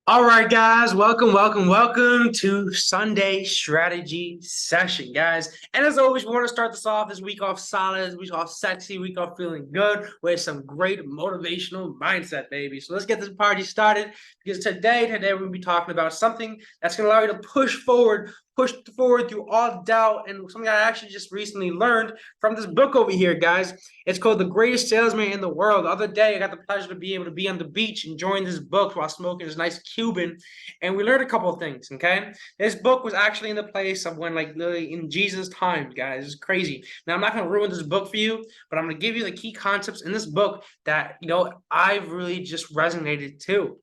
All right, guys, welcome to Sunday strategy session, guys. And as always, we want to start this week off solid, this week off sexy, week off feeling good with some great motivational mindset, baby. So let's get this party started because today we're going to be talking about something that's going to allow you to push forward through all doubt, and something I actually just recently learned from this book over here, guys. It's called The Greatest Salesman in the World. The other day, I got the pleasure to be able to be on the beach enjoying this book while smoking this nice Cuban, and we learned a couple of things, okay? This book was actually in the place of when, like, literally in Jesus' times, guys. It's crazy. Now, I'm not going to ruin this book for you, but I'm going to give you the key concepts in this book that, I've really just resonated too.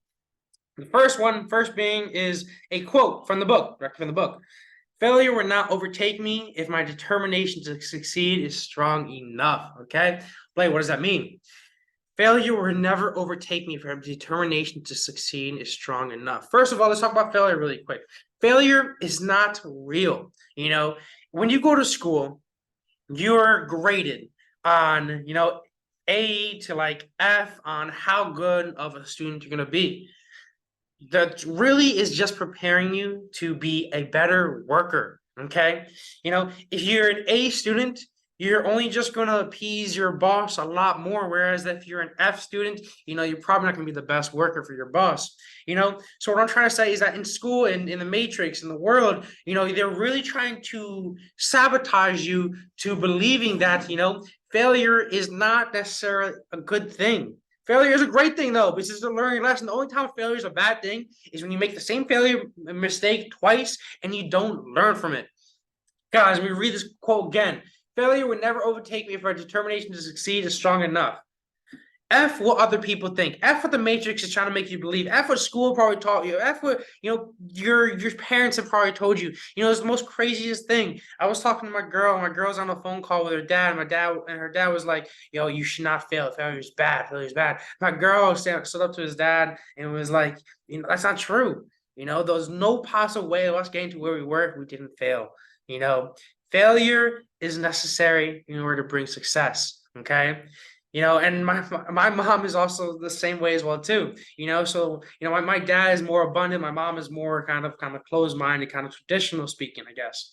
The first being is a quote from the book, directly from the book. Failure will not overtake me if my determination to succeed is strong enough. Okay? Blake, what does that mean? Failure will never overtake me if my determination to succeed is strong enough. First of all, let's talk about failure really quick. Failure is not real. When you go to school, you're graded on, A to like F on how good of a student you're going to be. That really is just preparing you to be a better worker. Okay. If you're an A student, you're only just going to appease your boss a lot more. Whereas if you're an F student, you're probably not going to be the best worker for your boss. So what I'm trying to say is that in school and in the matrix, in the world, they're really trying to sabotage you to believing that, failure is not necessarily a good thing. Failure is a great thing, though, because it's a learning lesson. The only time failure is a bad thing is when you make the same failure mistake twice and you don't learn from it. Guys, let me read this quote again. Failure would never overtake me if my determination to succeed is strong enough. F what other people think. F what the Matrix is trying to make you believe. F what school probably taught you. F what your parents have probably told you. It's the most craziest thing. I was talking to my girl. My girl's on a phone call with her dad. And her dad was like, "Yo, you should not fail. Failure is bad. Failure is bad." My girl stood up to his dad and was like, "That's not true. There was no possible way of us getting to where we were if we didn't fail. Failure is necessary in order to bring success." Okay. And my mom is also the same way as well too. So my dad is more abundant, my mom is more kind of closed-minded, kind of traditional speaking, I guess.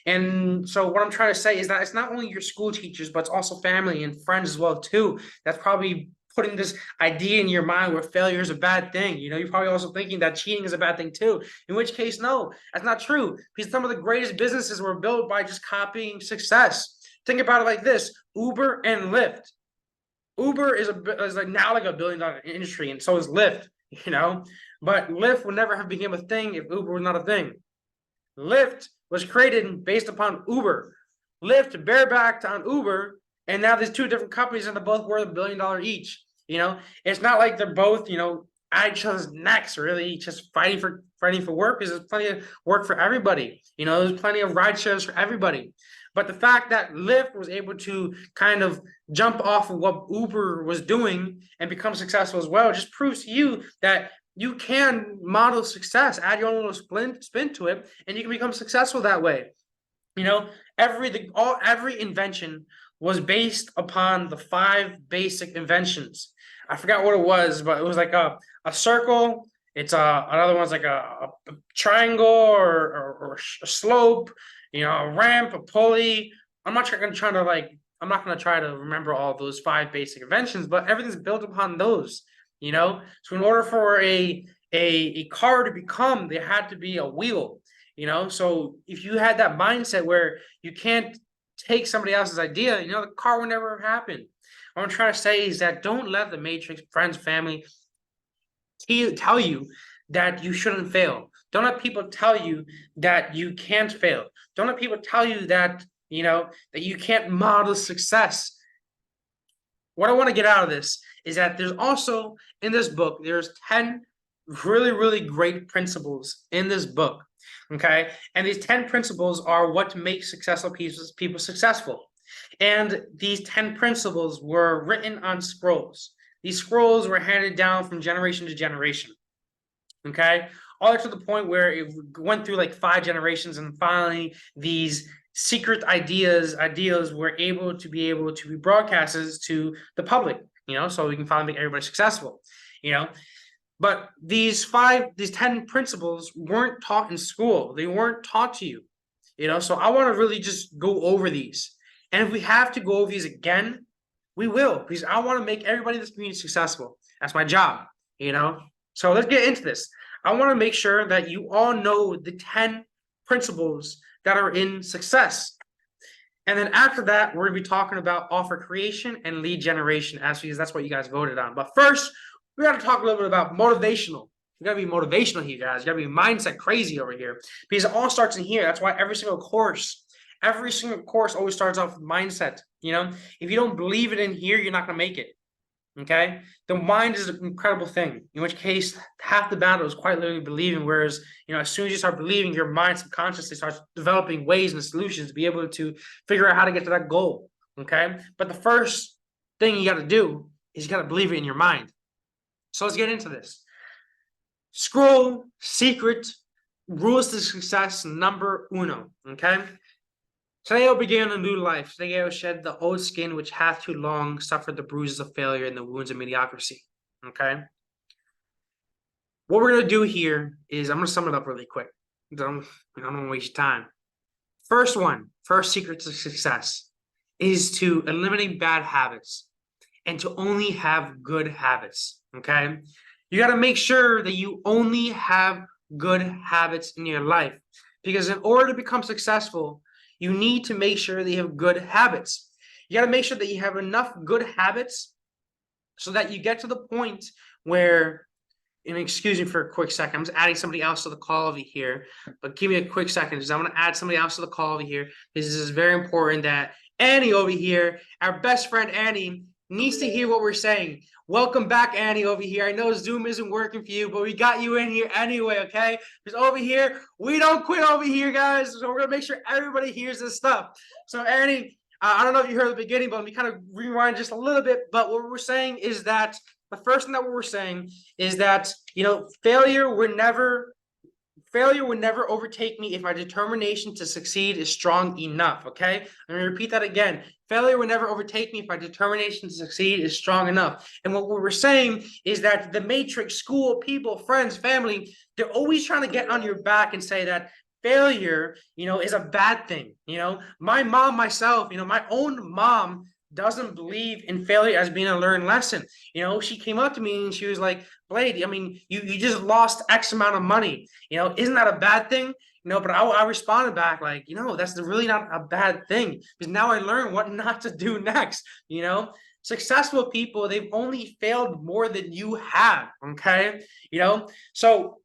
And so what I'm trying to say is that it's not only your school teachers, but it's also family and friends as well too. That's probably putting this idea in your mind where failure is a bad thing. You're probably also thinking that cheating is a bad thing too. In which case, no, that's not true. Because some of the greatest businesses were built by just copying success. Think about it like this: Uber and Lyft. Uber is like now like $1 billion industry, and so is Lyft, But Lyft would never have become a thing if Uber was not a thing. Lyft was created based upon Uber. Lyft barebacked on Uber, and now there's two different companies and they're both worth $1 billion each. It's not like they're both, at each other's necks, really, just fighting for work, because there's plenty of work for everybody. There's plenty of ride shares for everybody. But the fact that Lyft was able to kind of jump off of what Uber was doing and become successful as well just proves to you that you can model success, add your own little spin to it, and you can become successful that way. Every invention was based upon the 5 basic inventions. I forgot what it was, but it was like a circle. It's another one's like a triangle or a slope. A ramp, a pulley. I'm not going to try to remember all those 5 basic inventions, but everything's built upon those. So in order for a car to become, there had to be a wheel. So if you had that mindset where you can't take somebody else's idea, the car will never have happened. What I'm trying to say is that don't let the Matrix, friends, family, tell you that you shouldn't fail. Don't let people tell you that you can't fail. Don't let people tell you that, that you can't model success. What I want to get out of this is that there's also, in this book, there's 10 really, really great principles in this book, okay? And these 10 principles are what makes successful people successful. And these 10 principles were written on scrolls. These scrolls were handed down from generation to generation, okay? All the way to the point where it went through like 5 generations, and finally these secret ideas were able to be broadcasted to the public, so we can finally make everybody successful, But these 10 principles weren't taught in school. They weren't taught to you, so I want to really just go over these. And if we have to go over these again, we will, because I want to make everybody in this community successful. That's my job, So let's get into this. I want to make sure that you all know the 10 principles that are in success. And then after that, we're going to be talking about offer creation and lead generation, because that's what you guys voted on. But first, we got to talk a little bit about motivational. You got to be motivational here, guys. You got to be mindset crazy over here, because it all starts in here. That's why every single course always starts off with mindset. If you don't believe it in here, you're not going to make it. Okay, the mind is an incredible thing, in which case half the battle is quite literally believing. Whereas, as soon as you start believing, your mind subconsciously starts developing ways and solutions to be able to figure out how to get to that goal. Okay, but the first thing you got to do is you got to believe it in your mind. So let's get into this. Scroll secret rules to success number uno. Okay. Today I'll begin a new life. Today I will shed the old skin which hath too long suffered the bruises of failure and the wounds of mediocrity. Okay? What we're going to do here is, I'm going to sum it up really quick. I don't want to waste time. First secret to success is to eliminate bad habits and to only have good habits. Okay? You got to make sure that you only have good habits in your life, because in order to become successful, you need to make sure that you have good habits. You got to make sure that you have enough good habits so that you get to the point where, and excuse me for a quick second, I'm just adding somebody else to the call over here, but give me a quick second because I'm going to add somebody else to the call over here. This is very important that Annie over here, our best friend Annie, needs to hear what we're saying. Welcome back, Annie, over here. I know Zoom isn't working for you, but we got you in here anyway, okay? Because over here, we don't quit over here, guys. So we're going to make sure everybody hears this stuff. So, Annie, I don't know if you heard the beginning, but let me kind of rewind just a little bit. But what we're saying is that the first thing that we're saying is that, failure would never overtake me if my determination to succeed is strong enough, okay? Let me repeat that again. Failure would never overtake me if my determination to succeed is strong enough. And what we were saying is that the matrix, school, people, friends, family, they're always trying to get on your back and say that failure, is a bad thing. My mom, myself, my own mom doesn't believe in failure as being a learned lesson. She came up to me and she was like, Blade, you just lost X amount of money. Isn't that a bad thing? But I responded back like, that's really not a bad thing, because now I learn what not to do next. Successful people, they've only failed more than you have. Okay. So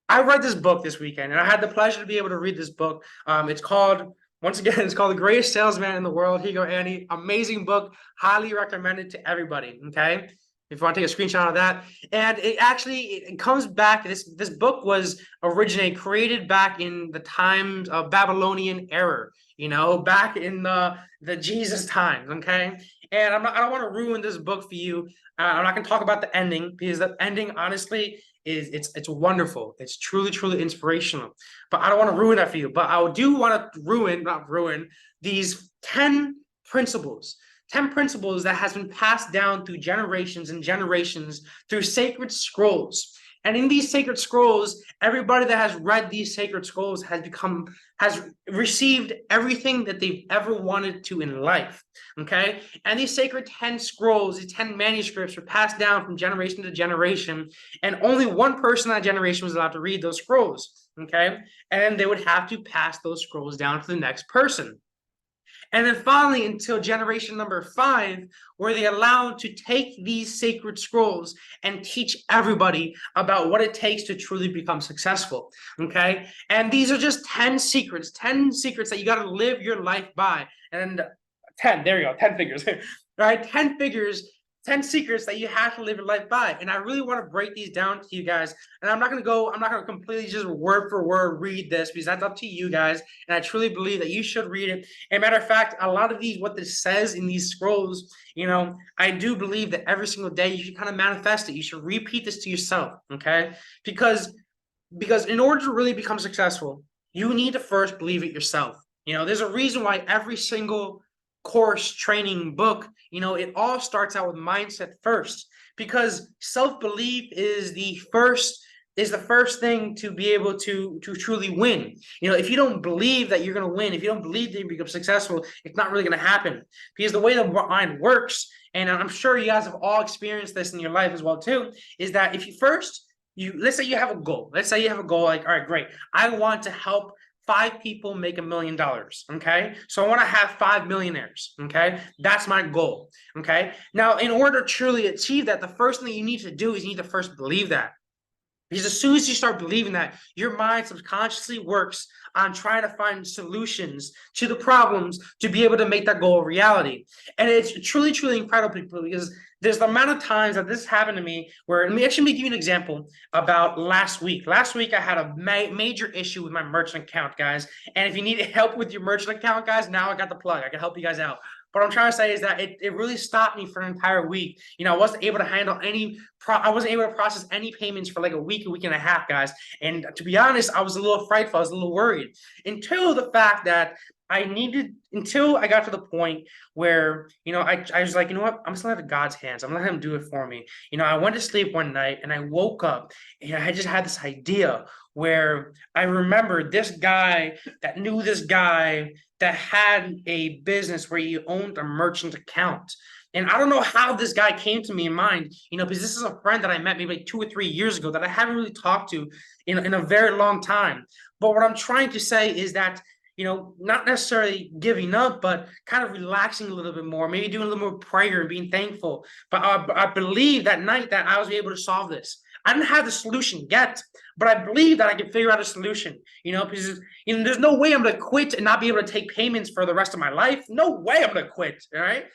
I read this book this weekend, and I had the pleasure to be able to read this book. It's called The Greatest Salesman in the World. Here you go, Annie. Amazing book. Highly recommended to everybody. Okay. If you want to take a screenshot of that. And it comes back. This book was created back in the times of Babylonian era, back in the Jesus times. Okay. And I don't want to ruin this book for you. I'm not going to talk about the ending, because the ending, honestly, it's wonderful. It's truly inspirational. But I don't want to ruin that for you. But I do want to not ruin these 10 principles. 10 principles that has been passed down through generations and generations through sacred scrolls. And in these sacred scrolls, everybody that has read these sacred scrolls has received everything that they've ever wanted to in life. Okay? And these sacred 10 scrolls, these 10 manuscripts were passed down from generation to generation, and only one person in that generation was allowed to read those scrolls. Okay? And they would have to pass those scrolls down to the next person. And then finally, until generation number 5, where they allowed to take these sacred scrolls and teach everybody about what it takes to truly become successful. Okay. And these are just 10 secrets that you got to live your life by. And 10, there you go, 10 figures, right? 10 figures, 10 secrets that you have to live your life by. And I really want to break these down to you guys. And I'm not going to completely just word for word read this, because that's up to you guys. And I truly believe that you should read it. And matter of fact, a lot of what this says in these scrolls, I do believe that every single day you should kind of manifest it. You should repeat this to yourself, okay? Because in order to really become successful, you need to first believe it yourself. There's a reason why every single course, training, book, it all starts out with mindset first, because self-belief is the first thing to be able to truly win. If you don't believe that you're going to win, if you don't believe that you become successful, it's not really going to happen. Because the way the mind works, and I'm sure you guys have all experienced this in your life as well too, is that if let's say you have a goal. Let's say you have a goal like, all right, great. I want to help 5 people make $1 million. Okay. So I want to have 5 millionaires. Okay. That's my goal. Okay. Now, in order to truly achieve that, the first thing you need to do is you need to first believe that. Because as soon as you start believing that, your mind subconsciously works on trying to find solutions to the problems to be able to make that goal a reality. And it's truly, truly incredible, because there's the amount of times that this happened to me where, let me actually give you an example about last week. Last week, I had a major issue with my merchant account, guys. And if you need help with your merchant account, guys, now I got the plug. I can help you guys out. What I'm trying to say is that it really stopped me for an entire week. I wasn't able to handle I wasn't able to process any payments for like a week and a half, guys. And to be honest, I was a little frightful. I was a little worried until the fact that until I got to the point where, I was like, you know what? I'm just gonna let God's hands. I'm gonna let him do it for me. I went to sleep one night and I woke up and I just had this idea where I remembered this guy that knew this guy that had a business where he owned a merchant account. And I don't know how this guy came to me in mind, because this is a friend that I met maybe like 2 or 3 years ago that I haven't really talked to in a very long time. But what I'm trying to say is that, not necessarily giving up, but kind of relaxing a little bit more, maybe doing a little more prayer and being thankful. But I believe that night that I was able to solve this. I didn't have the solution yet, but I believe that I can figure out a solution, because there's no way I'm going to quit and not be able to take payments for the rest of my life. No way I'm going to quit, all right?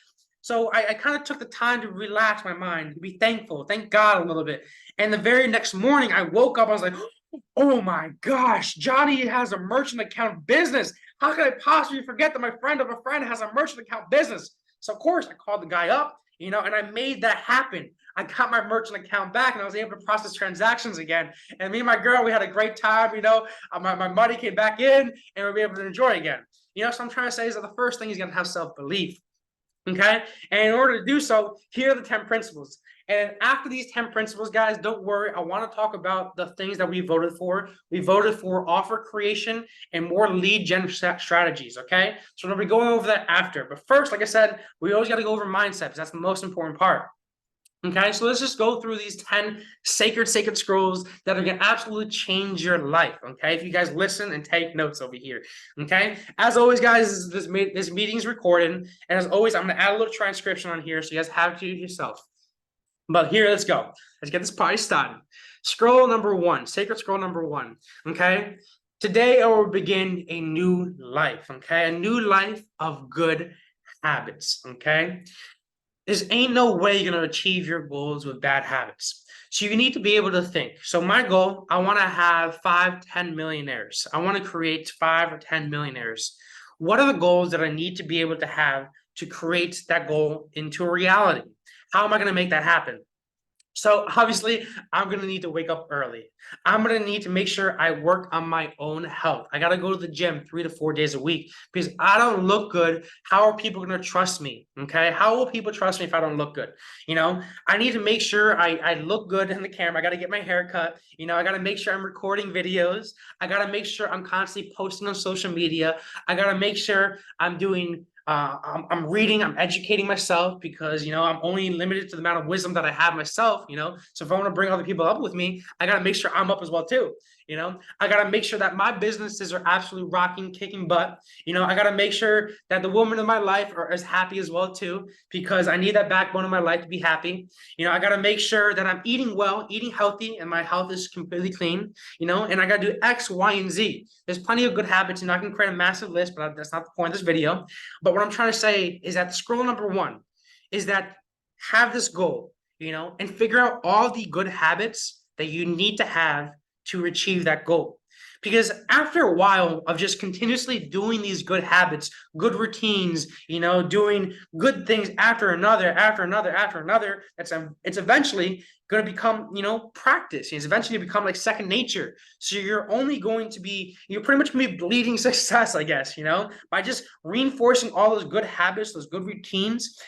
So I kind of took the time to relax my mind, to be thankful, thank God a little bit. And the very next morning, I woke up, I was like, oh my gosh, Johnny has a merchant account business. How could I possibly forget that my friend of a friend has a merchant account business? So of course I called the guy up, and I made that happen. I got my merchant account back and I was able to process transactions again. And me and my girl, we had a great time, my money came back in and we were able to enjoy again. So I'm trying to say is that the first thing is going to have self-belief. Okay. And in order to do so, here are the 10 principles. And after these 10 principles, guys, don't worry. I want to talk about the things that we voted for. We voted for offer creation and more lead gen strategies. Okay. So we're going to be going over that after. But first, like I said, we always got to go over mindset because that's the most important part. Okay, so let's just go through these 10 sacred scrolls that are going to absolutely change your life. Okay, if you guys listen and take notes over here. Okay, as always, guys, this meeting is recorded. And as always, I'm going to add a little transcription on here so you guys have it to yourself. But here, let's go. Let's get this party started. Scroll number 1, sacred scroll number 1. Okay, today I will begin a new life. Okay, a new life of good habits. Okay. There ain't no way you're going to achieve your goals with bad habits. So you need to be able to think. So my goal, I want to have 5, 10 millionaires. I want to create 5 or 10 millionaires. What are the goals that I need to be able to have to create that goal into a reality? How am I going to make that happen? So obviously, I'm going to need to wake up early. I'm going to need to make sure I work on my own health. I got to go to the gym 3 to 4 days a week because I don't look good. How are people going to trust me? Okay. How will people trust me if I don't look good? I need to make sure I look good in the camera. I got to get my hair cut. I got to make sure I'm recording videos. I got to make sure I'm constantly posting on social media. I got to make sure I'm doing I'm reading, I'm educating myself because, I'm only limited to the amount of wisdom that I have myself, so if I want to bring other people up with me, I got to make sure I'm up as well too. I got to make sure that my businesses are absolutely rocking, kicking butt. I got to make sure that the women in my life are as happy as well too, because I need that backbone in my life to be happy. I got to make sure that I'm eating well, eating healthy, and my health is completely clean, and I got to do X, Y, and Z. There's plenty of good habits, and I can create a massive list, but that's not the point of this video. But what I'm trying to say is that scroll number 1 is that have this goal, and figure out all the good habits that you need to have to achieve that goal. Because after a while of just continuously doing these good habits, good routines, doing good things after another, it's eventually going to become, practice. It's eventually going to become like second nature. So you're pretty much going to be bleeding success, I guess, by just reinforcing all those good habits, those good routines.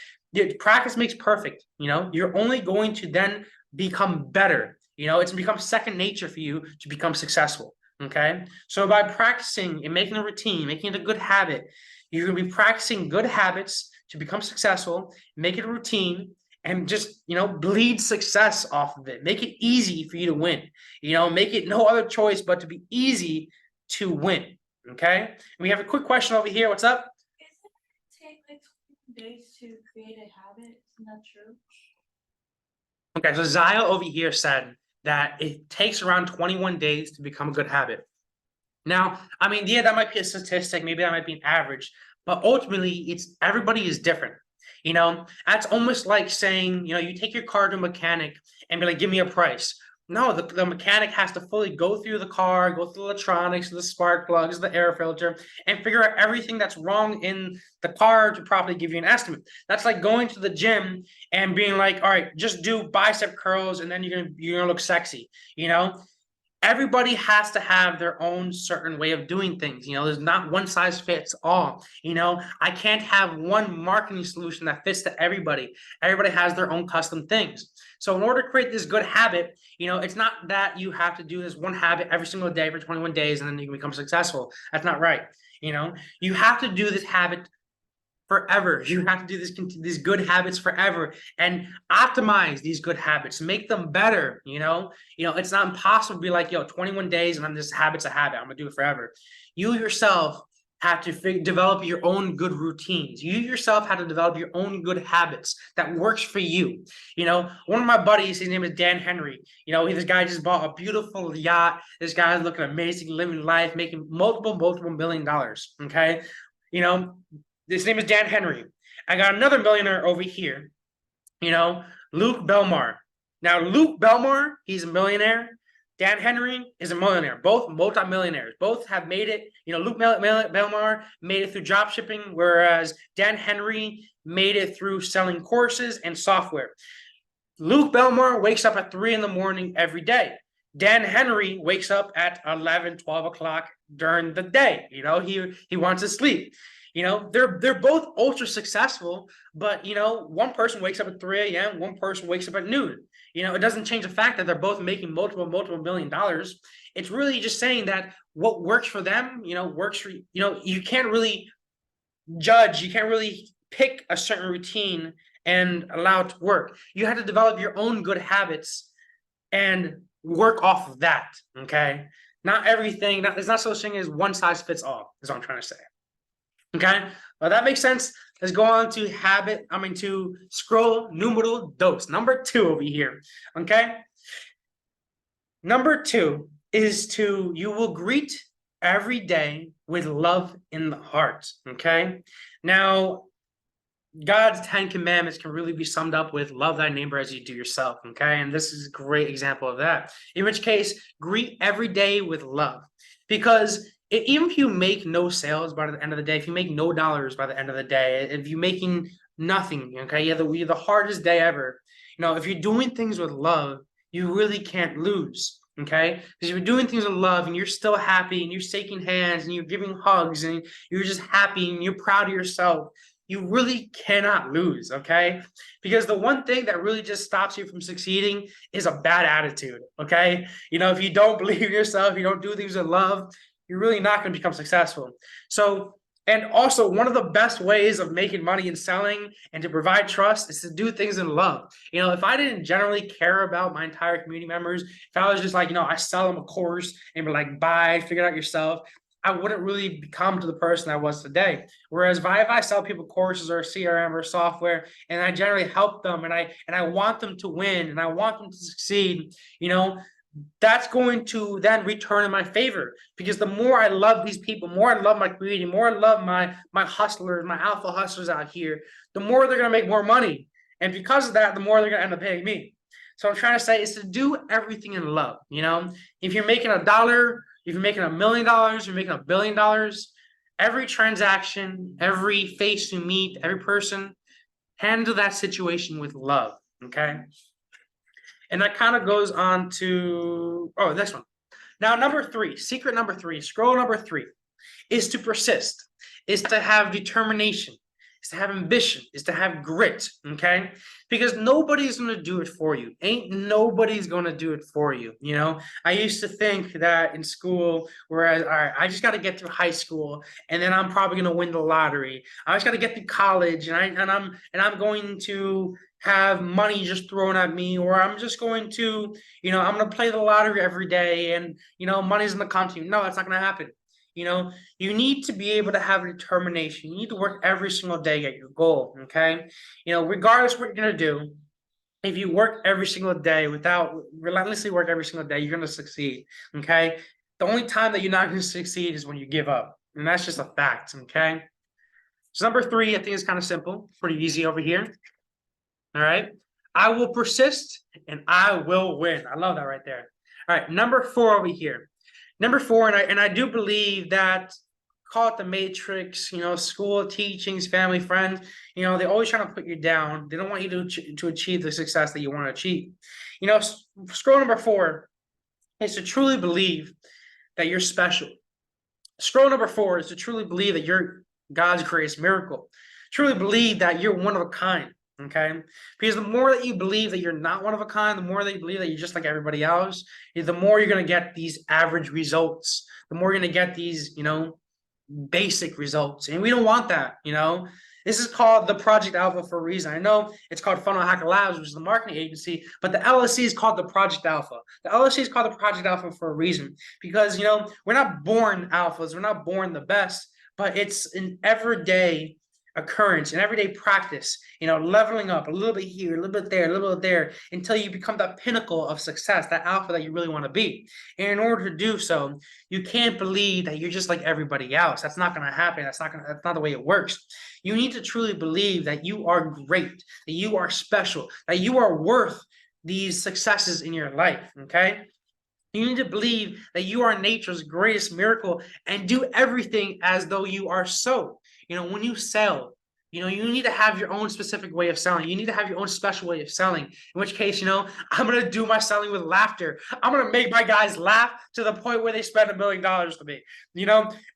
Practice makes perfect. You're only going to then become better. It's become second nature for you to become successful. Okay. So by practicing and making a routine, making it a good habit, you're going to be practicing good habits to become successful, make it a routine, and just, bleed success off of it. Make it easy for you to win. Make it no other choice but to be easy to win. Okay. And we have a quick question over here. What's up? Take like 20 days to create a habit. Isn't that true? Okay, so Zaya over here said that it takes around 21 days to become a good habit. Now, I mean, yeah, that might be a statistic, maybe that might be an average, but ultimately, everybody is different. That's almost like saying, you take your car to a mechanic and be like, give me a price. No, the mechanic has to fully go through the car, go through the electronics, the spark plugs, the air filter, and figure out everything that's wrong in the car to properly give you an estimate. That's like going to the gym and being like, all right, just do bicep curls and then you're gonna look sexy. Everybody has to have their own certain way of doing things. There's not one size fits all. I can't have one marketing solution that fits to everybody. Everybody has their own custom things. So in order to create this good habit, it's not that you have to do this one habit every single day for 21 days and then you can become successful. That's not right. You have to do this habit forever. You have to do these good habits forever and optimize these good habits, make them better. It's not impossible to be like, 21 days and this habit's a habit. I'm gonna do it forever. You yourself have to develop your own good routines. You yourself have to develop your own good habits that works for you. One of my buddies, his name is Dan Henry. This guy just bought a beautiful yacht. This guy's looking amazing, living life, making multiple $1 million. Okay. His name is Dan Henry. I got another millionaire over here, Luke Belmar. Now, Luke Belmar, he's a millionaire. Dan Henry is a millionaire. Both multimillionaires. Both have made it. Luke Belmar made it through drop shipping, whereas Dan Henry made it through selling courses and software. Luke Belmar wakes up at 3 a.m. every day. Dan Henry wakes up at 11, 12 o'clock during the day. He wants to sleep. They're both ultra successful, but one person wakes up at 3 a.m., one person wakes up at noon. It doesn't change the fact that they're both making multiple $1 million. It's really just saying that what works for them, works for you can't really judge, you can't really pick a certain routine and allow it to work. You have to develop your own good habits and work off of that. Okay. Not everything, there's not such thing as one size fits all, is what I'm trying to say. Okay, well, that makes sense. Let's go on to scroll numero dos, number 2 over here. Okay, number 2 is you will greet every day with love in the heart. Okay, now God's 10 commandments can really be summed up with love thy neighbor as you do yourself. Okay, and this is a great example of that. In which case, greet every day with love, because even if you make no sales by the end of the day, if you make no dollars by the end of the day, if you're making nothing, okay, you have the hardest day ever. If you're doing things with love, you really can't lose, okay? Because if you're doing things with love and you're still happy and you're shaking hands and you're giving hugs and you're just happy and you're proud of yourself, you really cannot lose, okay? Because the one thing that really just stops you from succeeding is a bad attitude, okay? If you don't believe in yourself, you don't do things with love, you're really not going to become successful. So, and also one of the best ways of making money and selling and to provide trust is to do things in love. If I didn't generally care about my entire community members, if I was just like, I sell them a course and be like, buy, figure it out yourself, I wouldn't really become to the person I was today. Whereas if I sell people courses or CRM or software and I generally help them and I want them to win and I want them to succeed, that's going to then return in my favor, because the more I love these people, more I love my community, more I love my hustlers, my alpha hustlers out here, the more they're going to make more money. And because of that, the more they're going to end up paying me. So I'm trying to say is to do everything in love. If you're making $1, if you're making $1 million, you're making $1 billion, every transaction, every face you meet, every person, handle that situation with love. Okay. And that kind of goes on to, this one. Now, secret number 3, scroll number 3, is to persist, is to have determination, is to have ambition, is to have grit, okay? Because nobody's going to do it for you. Ain't nobody's going to do it for you, you know? I used to think that in school, whereas, all right, I just got to get through high school and then I'm probably going to win the lottery. I just got to get through college and I'm going to have money just thrown at me, or I'm just going to, I'm going to play the lottery every day and, money's going to come to you. No, that's not going to happen. You need to be able to have determination. You need to work every single day at your goal, okay? Regardless what you're going to do, if you work every single day without relentlessly work every single day, you're going to succeed, okay? The only time that you're not going to succeed is when you give up, and that's just a fact, okay? So number 3, I think is kind of simple, pretty easy over here, all right? I will persist and I will win. I love that right there. All right, number 4 over here. Number 4, and I do believe that, call it the matrix, school, teachings, family, friends, they're always trying to put you down. They don't want you to achieve the success that you want to achieve. Scroll number 4 is to truly believe that you're special. Scroll number 4 is to truly believe that you're God's greatest miracle. Truly believe that you're one of a kind. Okay, because the more that you believe that you're not one of a kind, the more that you believe that you're just like everybody else, the more you're going to get these average results, the more you're going to get these, basic results. And we don't want that. This is called the Project Alpha for a reason. I know it's called Funnel Hacker Labs, which is the marketing agency, but the LSC is called the Project Alpha. The LSC is called the Project Alpha for a reason, because we're not born alphas, we're not born the best, but it's an everyday occurrence and everyday practice, leveling up a little bit here, a little bit there, a little bit there, until you become that pinnacle of success, that alpha that you really want to be. And in order to do so, you can't believe that you're just like everybody else. That's not going to happen. That's not the way it works. You need to truly believe that you are great, that you are special, that you are worth these successes in your life. Okay. You need to believe that you are nature's greatest miracle and do everything as though you are so. When you sell, you need to have your own specific way of selling. You need to have your own special way of selling. In which case, I'm going to do my selling with laughter. I'm going to make my guys laugh to the point where they spend $1 million to me.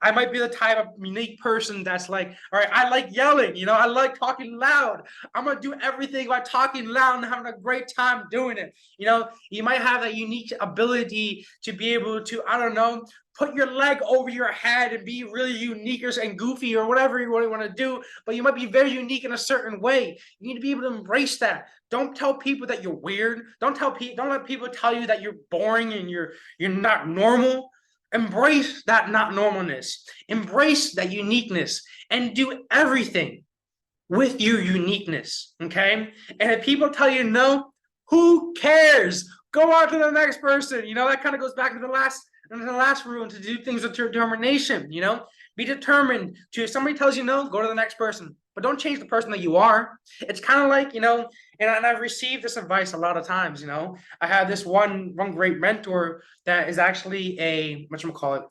I might be the type of unique person that's like, all right, I like yelling. I like talking loud. I'm going to do everything by talking loud and having a great time doing it. You might have that unique ability to be able to, I don't know, put your leg over your head and be really unique and goofy or whatever you really want to do, but you might be very unique in a certain way. You need to be able to embrace that. Don't tell people that you're weird. Don't let people tell you that you're boring and you're not normal. Embrace that not normalness. Embrace that uniqueness and do everything with your uniqueness, okay? And if people tell you no, who cares? Go on to the next person. That kind of goes back to the last rule, to do things with your determination. Be determined to, if somebody tells you no, go to the next person, but don't change the person that you are. It's kind of like, and I've received this advice a lot of times. I have this one great mentor that is actually a, whatchamacallit,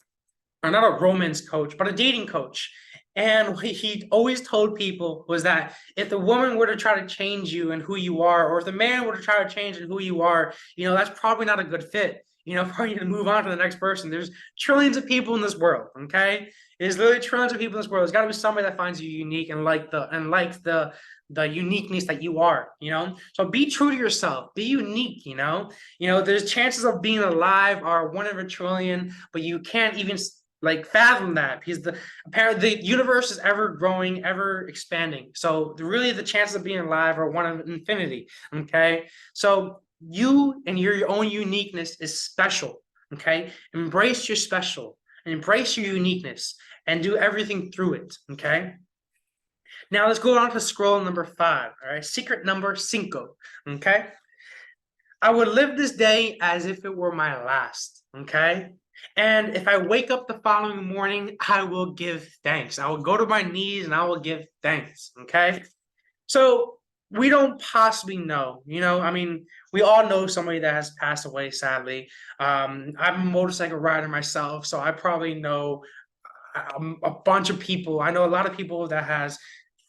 not a romance coach, but a dating coach. And what he always told people was that if the woman were to try to change you and who you are, or if the man were to try to change and who you are, that's probably not a good fit. Probably need to move on to the next person. There's trillions of people in this world, okay? There's literally trillions of people in this world. There's got to be somebody that finds you unique and likes the uniqueness that you are, So be true to yourself. Be unique, There's chances of being alive are 1 in a trillion, but you can't even fathom that, because the universe is ever growing, ever expanding. So really the chances of being alive are 1 in infinity, okay? So you and your own uniqueness is special, okay? Embrace your special and embrace your uniqueness and do everything through it, okay? Now let's go on to scroll number 5, all right? Secret number 5, okay? I would live this day as if it were my last, okay? And if I wake up the following morning, I will give thanks. I will go to my knees and I will give thanks, okay? So we don't possibly know, we all know somebody that has passed away, sadly. I'm a motorcycle rider myself, so I probably know a bunch of people. I know a lot of people that has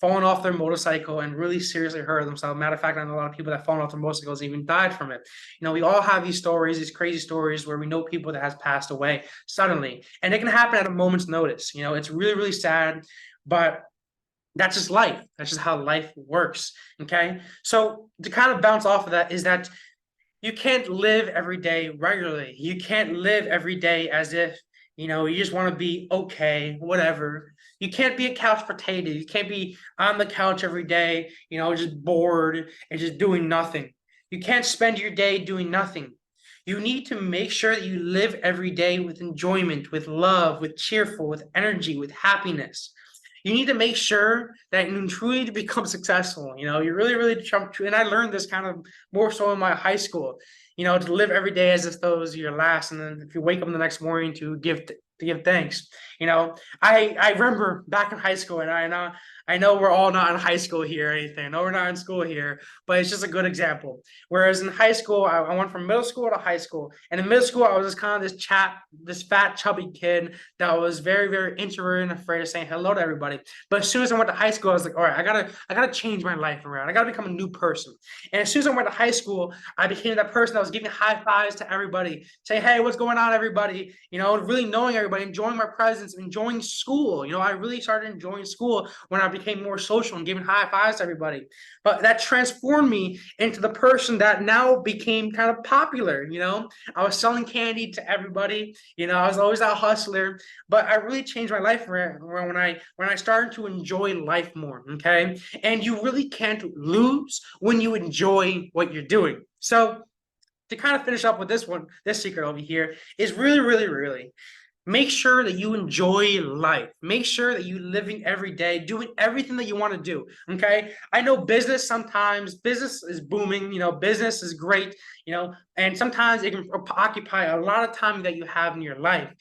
fallen off their motorcycle and really seriously hurt themselves. Matter of fact, I know a lot of people that fallen off their motorcycles even died from it. We all have these stories, these crazy stories where we know people that has passed away suddenly, and it can happen at a moment's notice. It's really, really sad, but That's just life. That's just how life works. Okay. So to kind of bounce off of that is that you can't live every day regularly. You can't live every day as if, you just want to be okay, whatever. You can't be a couch potato. You can't be on the couch every day, just bored and just doing nothing. You can't spend your day doing nothing. You need to make sure that you live every day with enjoyment, with love, with cheerful, with energy, with happiness. You need to make sure that you truly to become successful. You really, really jump to, and I learned this kind of more so in my high school. To live every day as if those are your last, and then if you wake up the next morning to give thanks. I remember back in high school, and I know we're all not in high school here or anything. I know we're not in school here, but it's just a good example. Whereas in high school, I went from middle school to high school, and in middle school, I was just kind of this fat, chubby kid that was very, very introverted and afraid of saying hello to everybody. But as soon as I went to high school, I was like, all right, I gotta change my life around. I gotta become a new person. And as soon as I went to high school, I became that person that was giving high fives to everybody, saying, hey, what's going on, everybody? Really knowing everybody, enjoying my presence, enjoying school. I really started enjoying school when I became more social and giving high fives to everybody. But that transformed me into the person that now became kind of popular. I was selling candy to everybody. I was always that hustler, but I really changed my life when I started to enjoy life more. Okay, and you really can't lose when you enjoy what you're doing. So to kind of finish up with this secret over here is really, really, really make sure that you enjoy life. Make sure that you living every day, doing everything that you want to do. Okay. I know sometimes business is booming, business is great, and sometimes it can occupy a lot of time that you have in your life.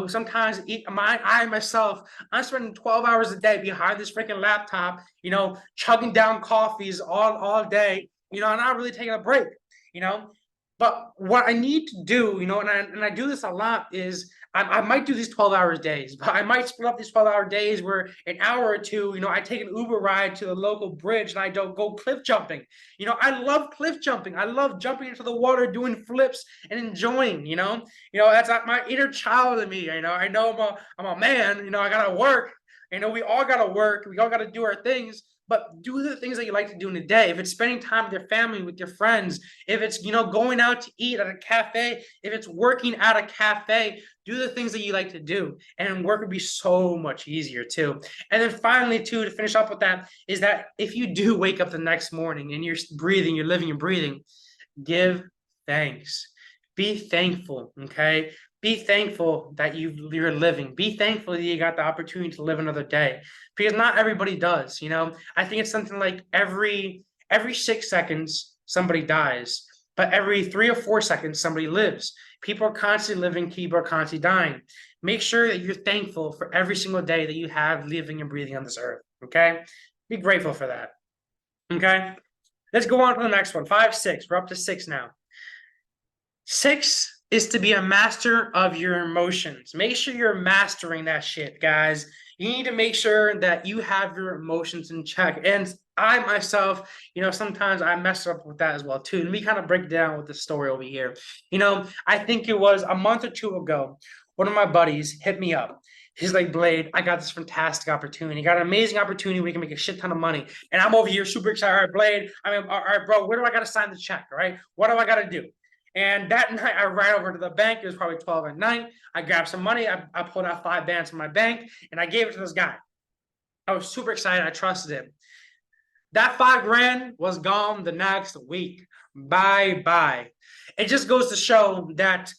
Sometimes I myself, I'm spending 12 hours a day behind this freaking laptop, chugging down coffees all day, and not really taking a break, you know. But what I need to do, and I do this a lot, is I might do these 12 hours days, but I might split up these 12-hour days where an hour or two, I take an Uber ride to the local bridge and I don't go cliff jumping. I love cliff jumping. I love jumping into the water, doing flips and enjoying, that's like my inner child in me. I know I'm a man, I gotta work. We all gotta work. We all gotta do our things. But do the things that you like to do in a day. If it's spending time with your family, with your friends, if it's, going out to eat at a cafe, if it's working at a cafe, do the things that you like to do. And work would be so much easier too. And then finally, too, to finish up with that, is that if you do wake up the next morning and you're breathing, you're living and breathing, give thanks. Be thankful, okay? Be thankful that you're living. Be thankful that you got the opportunity to live another day, because not everybody does. I think it's something like every 6 seconds somebody dies, but every 3 or 4 seconds somebody lives. People are constantly living, people are constantly dying. Make sure that you're thankful for every single day that you have living and breathing on this earth. Okay, be grateful for that. Okay, let's go on to the next one. 5, 6. We're up to 6 now. 6 is to be a master of your emotions. Make sure you're mastering that shit, guys. You need to make sure that you have your emotions in check. And I myself, sometimes I mess up with that as well too. Let me kind of break it down with the story over here. I think it was a month or two ago, one of my buddies hit me up. He's like, Blade, I got this fantastic opportunity. Got an amazing opportunity where we can make a shit ton of money. And I'm over here super excited. All right, Blade, all right, bro, where do I got to sign the check? All right, what do I got to do? And that night, I ran over to the bank. It was probably 12 at night. I grabbed some money. I pulled out 5 bands from my bank, and I gave it to this guy. I was super excited. I trusted him. That 5 grand was gone the next week. Bye-bye. It just goes to show that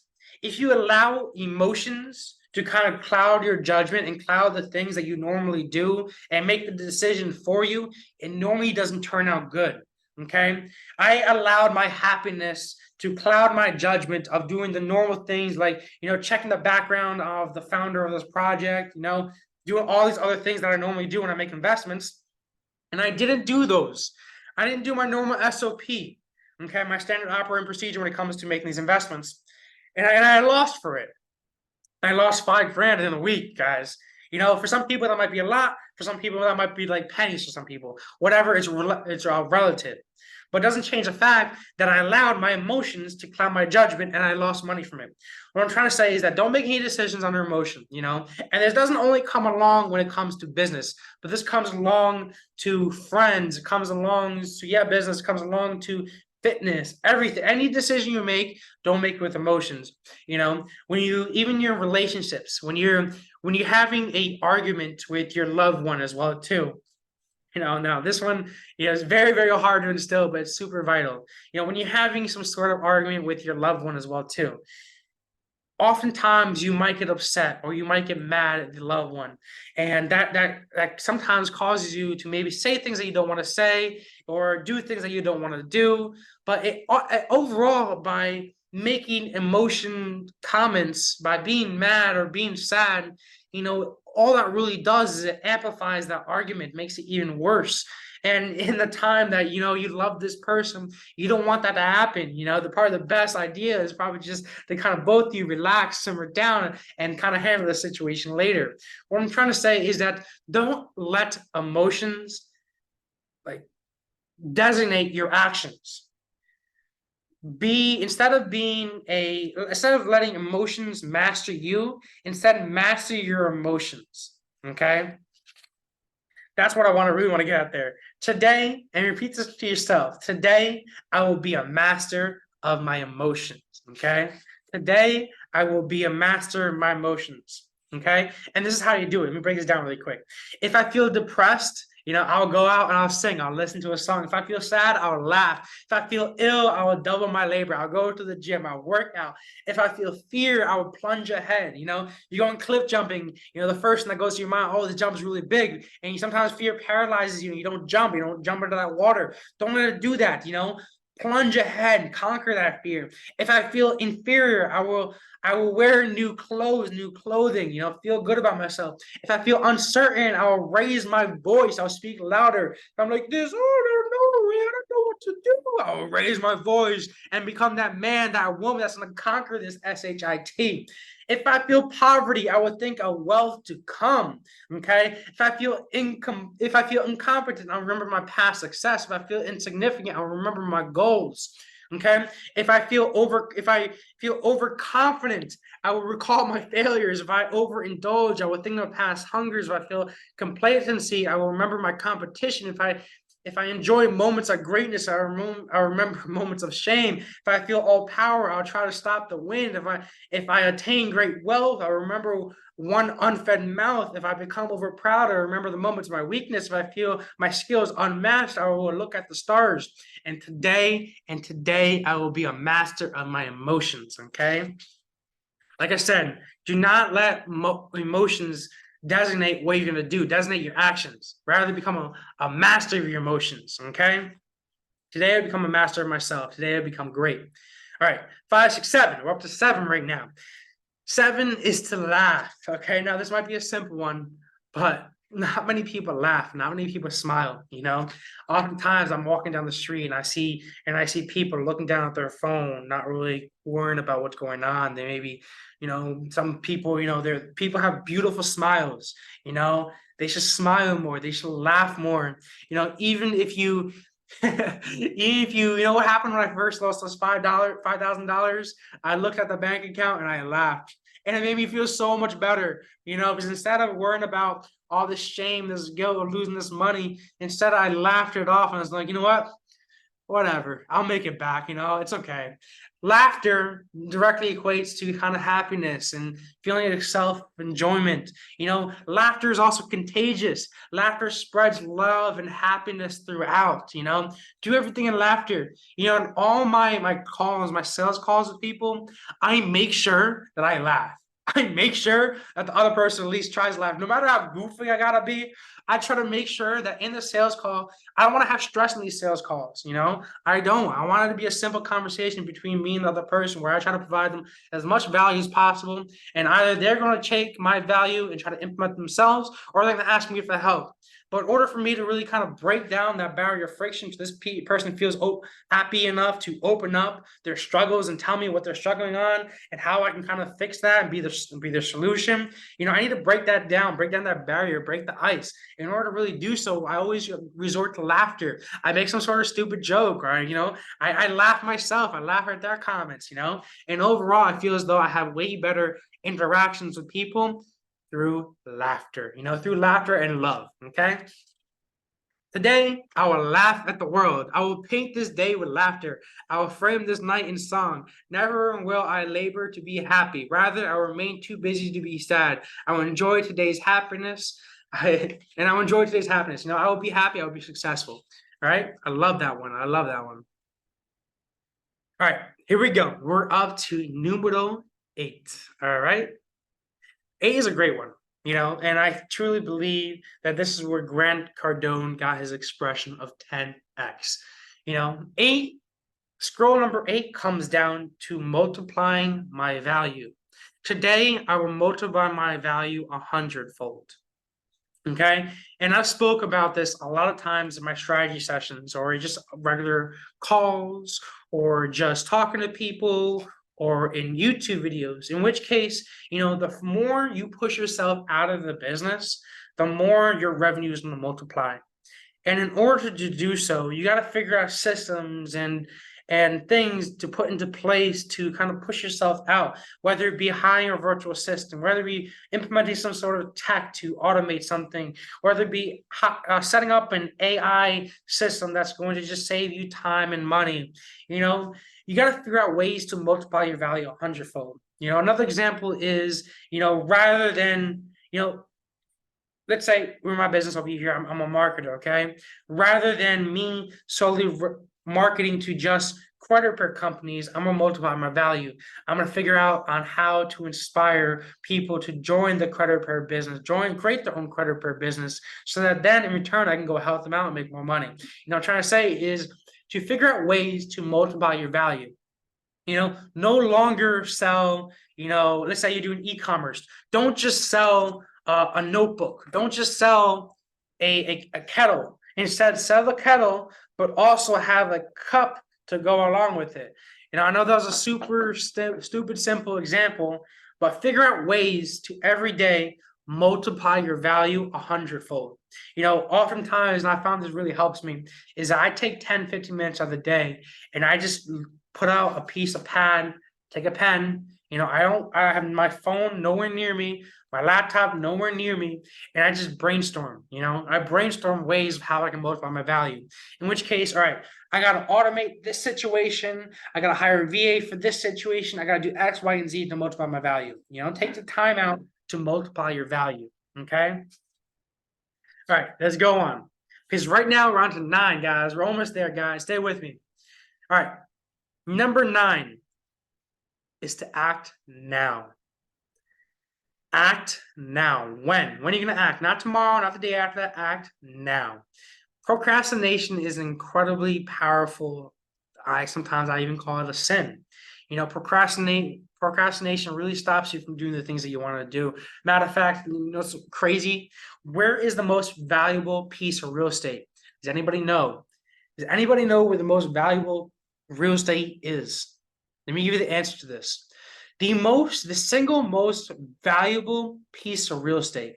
if you allow emotions to kind of cloud your judgment and cloud the things that you normally do and make the decision for you, it normally doesn't turn out good. Okay, I allowed my happiness to cloud my judgment of doing the normal things like, checking the background of the founder of this project, doing all these other things that I normally do when I make investments. And I didn't do those. I didn't do my normal SOP, okay, my standard operating procedure when it comes to making these investments. And I lost for it. I lost 5 grand in a week, guys. For some people that might be a lot. For some people that might be like pennies for some people. Whatever, it's relative. but it doesn't change the fact that I allowed my emotions to cloud my judgment and I lost money from it. What I'm trying to say is that don't make any decisions under emotion, and this doesn't only come along when it comes to business, but this comes along to friends, it comes along to business, it comes along to fitness, everything. Any decision you make, don't make it with emotions. When you even your relationships, when you're having a argument with your loved one as well too. Now this one, is very, very hard to instill, but it's super vital. When you're having some sort of argument with your loved one as well too, oftentimes you might get upset or you might get mad at the loved one, and that sometimes causes you to maybe say things that you don't want to say or do things that you don't want to do. But overall, by making emotion comments, by being mad or being sad, all that really does is it amplifies that argument, makes it even worse. And in the time that you love this person, you don't want that to happen. The best idea is probably just to kind of both of you relax, simmer down, and kind of handle the situation later. What I'm trying to say is that don't let emotions like designate your actions. Instead of letting emotions master you, instead master your emotions. Okay. That's what I really want to get out there today. And repeat this to yourself. Today, I will be a master of my emotions. Okay. Today, I will be a master of my emotions. Okay. And this is how you do it. Let me break this down really quick. If I feel depressed, I'll go out and I'll sing. I'll listen to a song. If I feel sad, I'll laugh. If I feel ill, I will double my labor. I'll go to the gym. I'll work out. If I feel fear, I will plunge ahead. You're going cliff jumping. The first thing that goes to your mind, oh, the jump is really big. And sometimes fear paralyzes you. You don't jump. You don't jump into that water. Don't let it do that. Plunge ahead, conquer that fear. If I feel inferior, I will wear new clothes, new clothing, feel good about myself. If I feel uncertain, I will raise my voice. I'll speak louder. If I'm like this, I don't know what to do. I'll raise my voice and become that man, that woman that's going to conquer this SHIT. If I feel poverty, I will think of wealth to come. Okay. If I feel incompetent, I'll remember my past success. If I feel insignificant, I'll remember my goals. Okay. If I feel overconfident, I will recall my failures. If I overindulge, I will think of past hungers. If I feel complacency, I will remember my competition. If I enjoy moments of greatness, I remember moments of shame. If I feel all power, I'll try to stop the wind. If I attain great wealth, I remember one unfed mouth. If I become overproud, I remember the moments of my weakness. If I feel my skills unmatched, I will look at the stars. And today, I will be a master of my emotions. Okay. Like I said, do not let emotions designate what you're going to do, designate your actions. Rather become a master of your emotions. Okay. Today I become a master of myself. Today I become great. All right. 5, 6, 7. We're up to 7 right now. 7 is to laugh. Okay. Now this might be a simple one, but not many people laugh. Not many people smile. Oftentimes I'm walking down the street and I see people looking down at their phone, not really worrying about what's going on. They maybe, some people, people have beautiful smiles. They should smile more. They should laugh more. Even if you what happened when I first lost those $5,000, I looked at the bank account and I laughed. And it made me feel so much better, because instead of worrying about all this shame, this guilt of losing this money, instead I laughed it off and I was like, you know what? Whatever, I'll make it back, it's okay. Laughter directly equates to kind of happiness and feeling of self-enjoyment. Laughter is also contagious. Laughter spreads love and happiness throughout. Do everything in laughter. In all my calls, my sales calls with people, I make sure that I laugh. I make sure that the other person at least tries to laugh. No matter how goofy I gotta be, I try to make sure that in the sales call, I don't want to have stress in these sales calls. I don't. I want it to be a simple conversation between me and the other person where I try to provide them as much value as possible. And either they're going to take my value and try to implement themselves, or they're going to ask me for help. But in order for me to really kind of break down that barrier of friction, so this person feels happy enough to open up their struggles and tell me what they're struggling on and how I can kind of fix that and be their solution. I need to break that down, break down that barrier, break the ice. In order to really do so, I always resort to laughter. I make some sort of stupid joke, or I laugh myself. I laugh at their comments. And overall, I feel as though I have way better interactions with people through laughter, through laughter and love. Okay. Today, I will laugh at the world. I will paint this day with laughter. I will frame this night in song. Never will I labor to be happy. Rather, I will remain too busy to be sad. I will enjoy today's happiness. I will enjoy today's happiness. I will be happy. I will be successful. All right. I love that one. I love that one. All right. Here we go. We're up to numero 8. All right. 8 is a great one. And I truly believe that this is where Grant Cardone got his expression of 10x. 8, scroll number 8 comes down to multiplying my value. Today, I will multiply my value 100-fold. Okay. And I've spoke about this a lot of times in my strategy sessions, or just regular calls, or just talking to people, or in YouTube videos, in which case, the more you push yourself out of the business, the more your revenue is going to multiply. And in order to do so, you got to figure out systems and things to put into place to kind of push yourself out, whether it be hiring a virtual assistant, whether it be implementing some sort of tech to automate something, whether it be setting up an AI system that's going to just save you time and money. You got to figure out ways to multiply your value 100-fold. Another example is, rather than, let's say we're my business over here, I'm a marketer, okay? Rather than me solely marketing to just credit repair companies, I'm gonna multiply my value. I'm gonna figure out on how to inspire people to join the credit repair business, create their own credit repair business, so that then in return I can go help them out and make more money. What I'm trying to say is to figure out ways to multiply your value. No longer sell, let's say you're doing e-commerce. Don't just sell a notebook. Don't just sell a kettle. Instead, sell the kettle, but also have a cup to go along with it. I know that was a super stupid, simple example, but figure out ways to every day multiply your value 100-fold. Oftentimes, and I found this really helps me, is I take 10-15 minutes of the day and I just put out a piece of pad, take a pen. I have my phone nowhere near me, my laptop nowhere near me, and I just brainstorm. I brainstorm ways of how I can multiply my value. In which case, all right, I got to automate this situation. I got to hire a VA for this situation. I got to do X, Y, and Z to multiply my value. Take the time out to multiply your value. Okay. All right, let's go on. Because right now we're on to 9, guys. We're almost there, guys. Stay with me. All right. Number 9 is to act now. Act now. When? When are you going to act? Not tomorrow, not the day after that. Act now. Procrastination is incredibly powerful. Sometimes I even call it a sin. Procrastination really stops you from doing the things that you want to do. Matter of fact, it's crazy. Where is the most valuable piece of real estate? Does anybody know? Does anybody know where the most valuable real estate is? Let me give you the answer to this. The single most valuable piece of real estate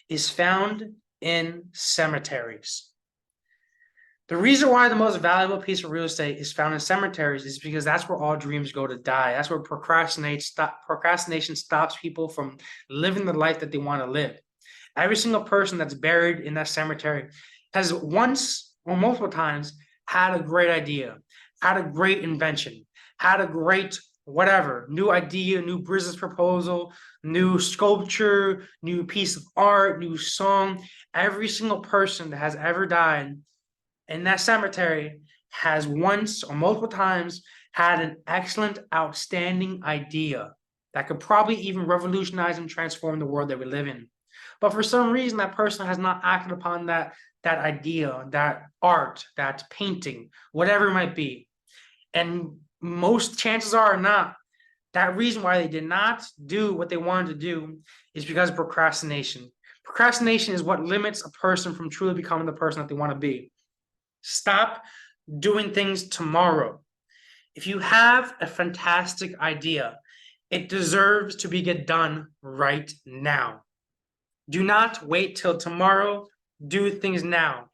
is found in cemeteries. The reason why the most valuable piece of real estate is found in cemeteries is because that's where all dreams go to die. That's where procrastination stops people from living the life that they want to live. Every single person that's buried in that cemetery has once or multiple times had a great idea, had a great invention, had a great whatever, new idea, new business proposal, new sculpture, new piece of art, new song. Every single person that has ever died in that cemetery has once or multiple times had an excellent, outstanding idea that could probably even revolutionize and transform the world that we live in. But for some reason, that person has not acted upon that idea, that art, that painting, whatever it might be. And most chances are not, that reason why they did not do what they wanted to do is because of procrastination. Procrastination is what limits a person from truly becoming the person that they want to be. Stop doing things tomorrow. If you have a fantastic idea, it deserves to be get done right now. Do not wait till tomorrow. Do things now.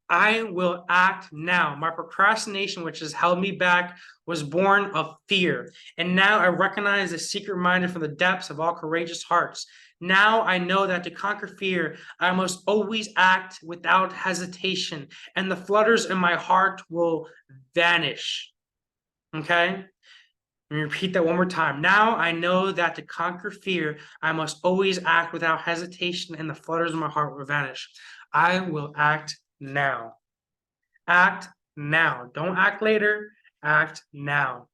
I will act now. My procrastination, which has held me back, was born of fear. And now I recognize the secret reminder from the depths of all courageous hearts. Now I know that to conquer fear, I must always act without hesitation, and the flutters in my heart will vanish. Okay? Let me repeat that one more time. Now I know that to conquer fear, I must always act without hesitation, and the flutters in my heart will vanish. I will act now. Act now. Don't act later. Act now.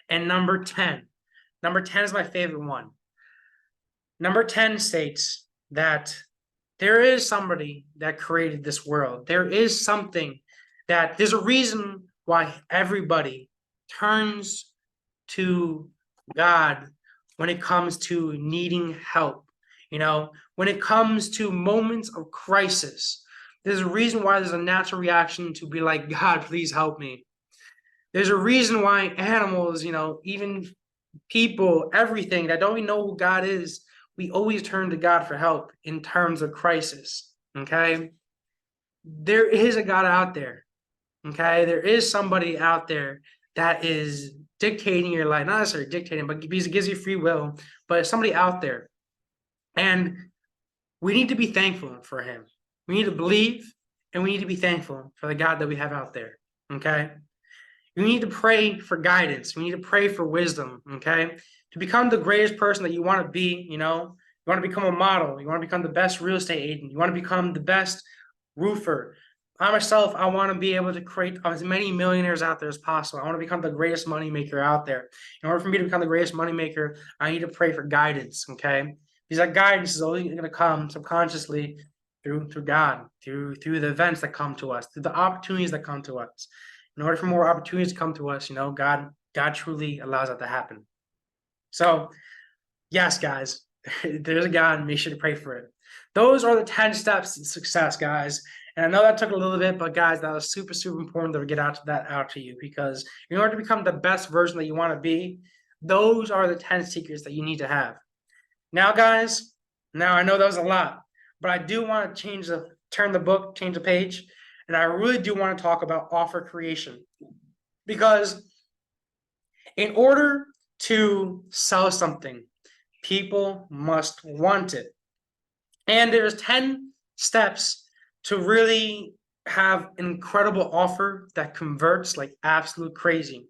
And number 10. Number 10 is my favorite one. Number 10 states that there is somebody that created this world. There is something that there's a reason why everybody turns to God when it comes to needing help. When it comes to moments of crisis, there's a reason why there's a natural reaction to be like, God, please help me. There's a reason why animals, even people, everything that don't even know who God is, we always turn to God for help in terms of crisis. Okay. There is a God out there. Okay. There is somebody out there that is dictating your life, not necessarily dictating, but because it gives you free will, but somebody out there. And we need to be thankful for him. We need to believe, and we need to be thankful for the God that we have out there. Okay. We need to pray for guidance. We need to pray for wisdom. Okay. To become the greatest person that you want to be, you want to become a model. You want to become the best real estate agent. You want to become the best roofer. I myself, I want to be able to create as many millionaires out there as possible. I want to become the greatest money maker out there. In order for me to become the greatest money maker, I need to pray for guidance. Okay. Because that guidance is only going to come subconsciously through God, through the events that come to us, through the opportunities that come to us. In order for more opportunities to come to us, God truly allows that to happen. So, yes, guys, there's a God, and make sure to pray for it. Those are the 10 steps to success, guys. And I know that took a little bit, but guys, that was super, super important to get out to you, because in order to become the best version that you want to be, those are the 10 secrets that you need to have. Now, guys, I know that was a lot, but I do want to turn the page, and I really do want to talk about offer creation, because in order to sell something, people must want it. And there's 10 steps to really have an incredible offer that converts like absolute crazy.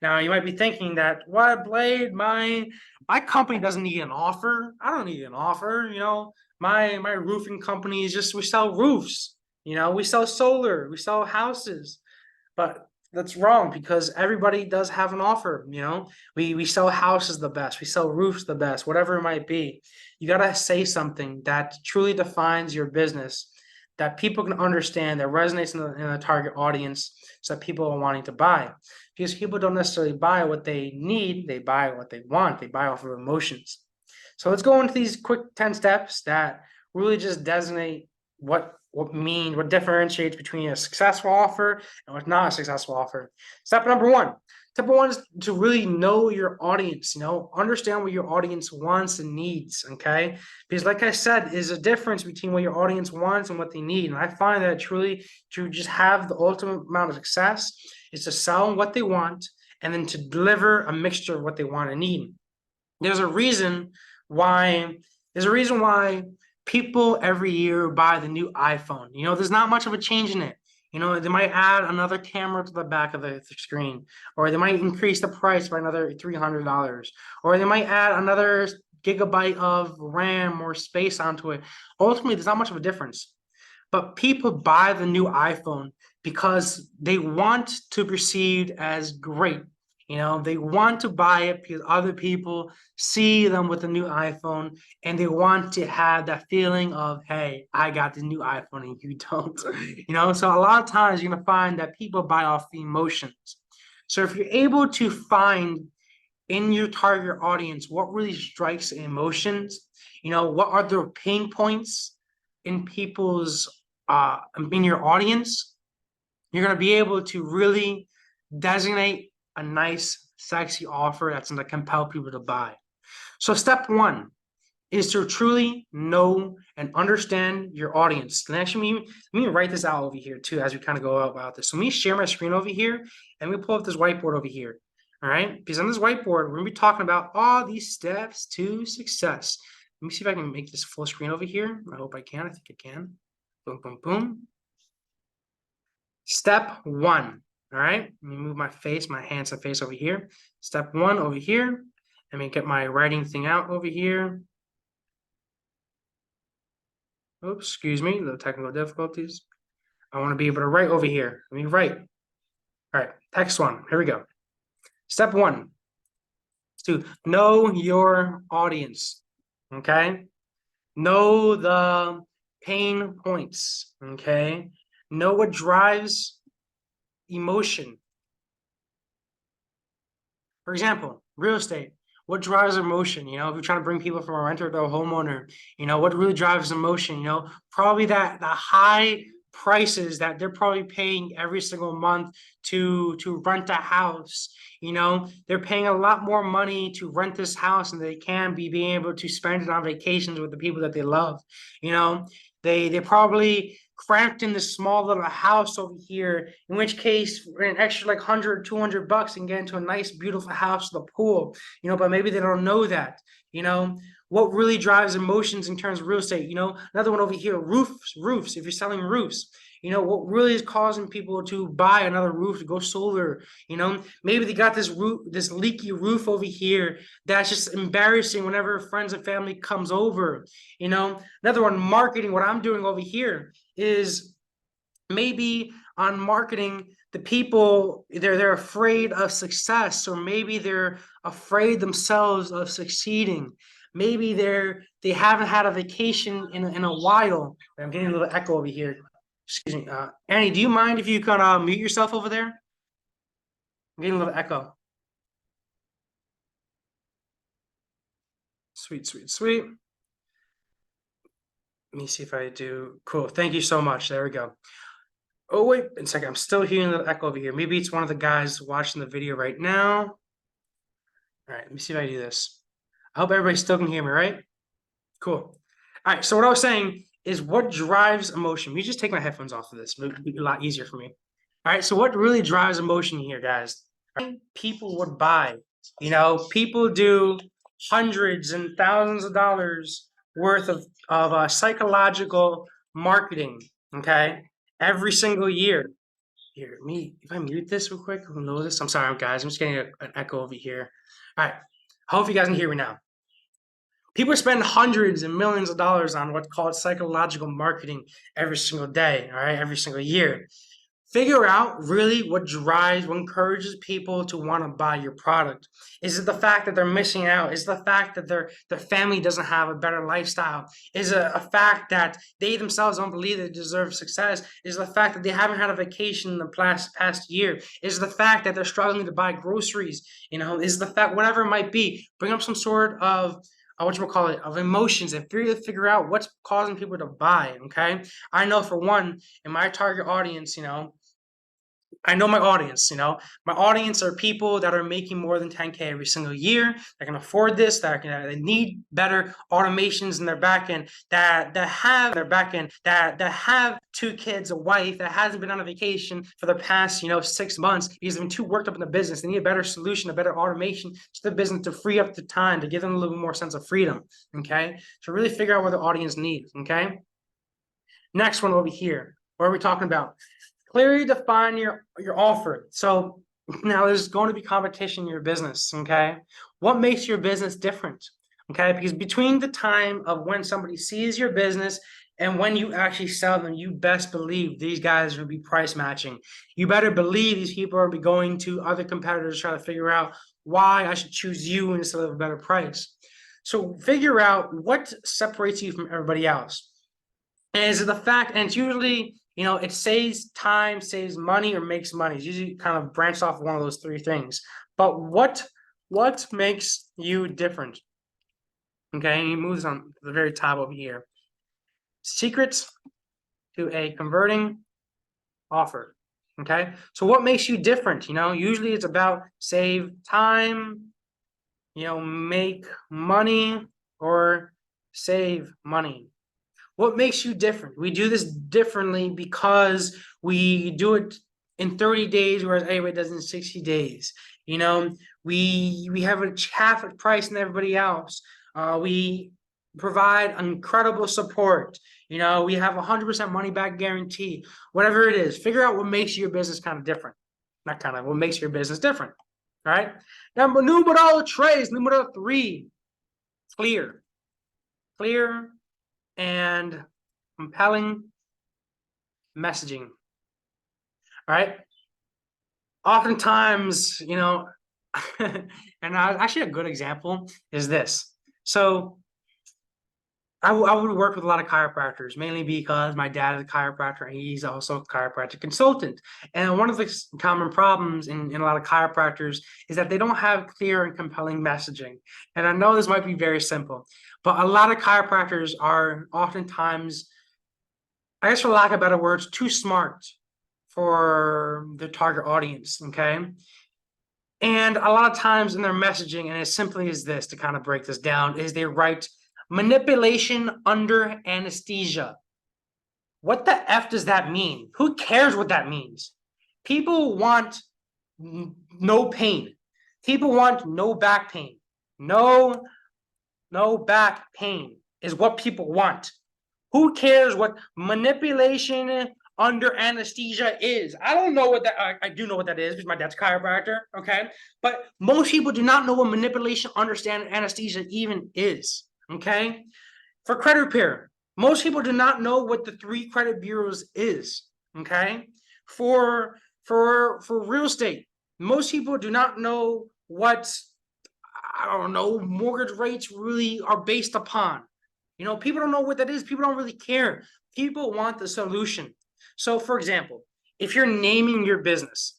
Now, you might be thinking that, what, Blade, my company doesn't need an offer. I don't need an offer. My roofing company is we sell roofs. We sell solar, we sell houses. But that's wrong, because everybody does have an offer. We sell houses the best, we sell roofs the best, whatever it might be. You got to say something that truly defines your business, that people can understand, that resonates in the target audience, so that people are wanting to buy. Because people don't necessarily buy what they need, they buy what they want. They buy off of emotions. So let's go into these quick 10 steps that really just designate what differentiates between a successful offer and what's not a successful offer. Step number one. Step one is to really know your audience, understand what your audience wants and needs, okay? Because like I said, there's a difference between what your audience wants and what they need. And I find that truly to just have the ultimate amount of success is to sell what they want and then to deliver a mixture of what they want and need. There's a reason why people every year buy the new iPhone. There's not much of a change in it. They might add another camera to the back of the screen, or they might increase the price by another $300, or they might add another gigabyte of RAM or space onto it. Ultimately, there's not much of a difference. But people buy the new iPhone because they want to be perceived as great. They want to buy it because other people see them with the new iPhone, and they want to have that feeling of, hey, I got the new iPhone and you don't. So a lot of times you're going to find that people buy off the emotions. So if you're able to find in your target audience, what really strikes emotions? What are the pain points in people's in your audience? You're going to be able to really designate a nice, sexy offer that's going to compel people to buy. So step one is to truly know and understand your audience. And actually, let me write this out over here too as we kind of go about this. So let me share my screen over here and we pull up this whiteboard over here. All right, because on this whiteboard, we're going to be talking about all these steps to success. Let me see if I can make this full screen over here. I hope I can. I think I can. Boom, boom, boom. Step one. All right, let me move my hands and face over here. Step one over here. Let me get my writing thing out over here. Oops, excuse me, the technical difficulties. I want to be able to write over here. Let me write. All right, text one. Here we go. Step one is to know your audience. Okay. Know the pain points. Okay. Know what drives emotion. For example, real estate. What drives emotion? If you're trying to bring people from a renter to a homeowner, what really drives emotion? Probably the high prices that they're probably paying every single month to rent a house. They're paying a lot more money to rent this house than they can be being able to spend it on vacations with the people that they love. They probably cramped in this small little house over here, in which case for an extra like 100 $200 and get into a nice beautiful house with a pool, but maybe they don't know that. What really drives emotions in terms of real estate? Another one over here, roofs. If you're selling roofs, what really is causing people to buy another roof, to go solar? Maybe they got this leaky roof over here that's just embarrassing whenever friends and family comes over. Another one, marketing. What I'm doing over here is maybe on marketing, the people they're afraid of success, or maybe they're afraid themselves of succeeding. Maybe they haven't had a vacation in a while. I'm getting a little echo over here. Excuse me, Annie. Do you mind if you can mute yourself over there? I'm getting a little echo. Sweet, sweet, sweet. Let me see if I do. Cool. Thank you so much. There we go. Oh, wait a second. I'm still hearing a little echo over here. Maybe it's one of the guys watching the video right now. All right, let me see if I do this. I hope everybody still can hear me, right? Cool. All right, so what I was saying is what drives emotion. Let me just take my headphones off of this. It'll be a lot easier for me. All right, so what really drives emotion here, guys? People would buy. People do hundreds and thousands of dollars worth of psychological marketing, okay, every single year. Here, if I mute this real quick, who knows this? I'm sorry, guys. I'm just getting an echo over here. All right. I hope you guys can hear me now. People spend hundreds and millions of dollars on what's called psychological marketing every single day, all right, every single year. Figure out really what encourages people to want to buy your product. Is it the fact that they're missing out? Is it the fact that their family doesn't have a better lifestyle? Is it a fact that they themselves don't believe they deserve success? Is it the fact that they haven't had a vacation in the past year? Is it the fact that they're struggling to buy groceries? Is it the fact, whatever it might be, bring up some sort of of emotions and figure out what's causing people to buy. Okay. I know for one, in my target audience, I know my audience, my audience are people that are making more than 10K every single year, that can afford this, that need better automations in their backend, that have two kids, a wife that hasn't been on a vacation for the past, 6 months because they've been too worked up in the business. They need a better solution, a better automation to the business to free up the time, to give them a little bit more sense of freedom. Okay. So really figure out what the audience needs. Okay. Next one over here. What are we talking about? Clearly define your offer. So now there's going to be competition in your business, okay? What makes your business different, okay? Because between the time of when somebody sees your business and when you actually sell them, you best believe these guys will be price matching. You better believe these people are going to other competitors trying to figure out why I should choose you instead of a better price. So figure out what separates you from everybody else. And is it the fact, and it's usually, it saves time, saves money, or makes money. It's usually kind of branched off one of those three things. But what What makes you different? Okay, and he moves on to the very top over here. Secrets to a converting offer. Okay, so what makes you different? Usually it's about save time, make money or save money. What makes you different? We do this differently because we do it in 30 days, whereas everybody does it in 60 days. We have a half a price than everybody else. We provide incredible support. We have 100% money back guarantee. Whatever it is, figure out what makes your business kind of different. Not kind of, what makes your business different. All right. Numero 3. Clear. Clear and compelling messaging. All right. Oftentimes, and actually a good example is this. So I would work with a lot of chiropractors, mainly because my dad is a chiropractor and he's also a chiropractic consultant. And one of the common problems in a lot of chiropractors is that they don't have clear and compelling messaging. And I know this might be very simple, but a lot of chiropractors are oftentimes, I guess for lack of better words, too smart for the target audience, okay? And a lot of times in their messaging, and as simply as this, to kind of break this down, is they write manipulation under anesthesia. What the F does that mean? Who cares what that means? People want no pain. People want no back pain. No back pain is what people want. Who cares what manipulation under anesthesia is? I don't know what that. I do know what that is because my dad's a chiropractor. Okay, but most people do not know what manipulation under anesthesia even is. Okay, for credit repair, most people do not know what the 3 credit bureaus is. Okay, for real estate, most people do not know what, I don't know, mortgage rates really are based upon. People don't know what that is. People don't really care. People want the solution. So, for example, if you're naming your business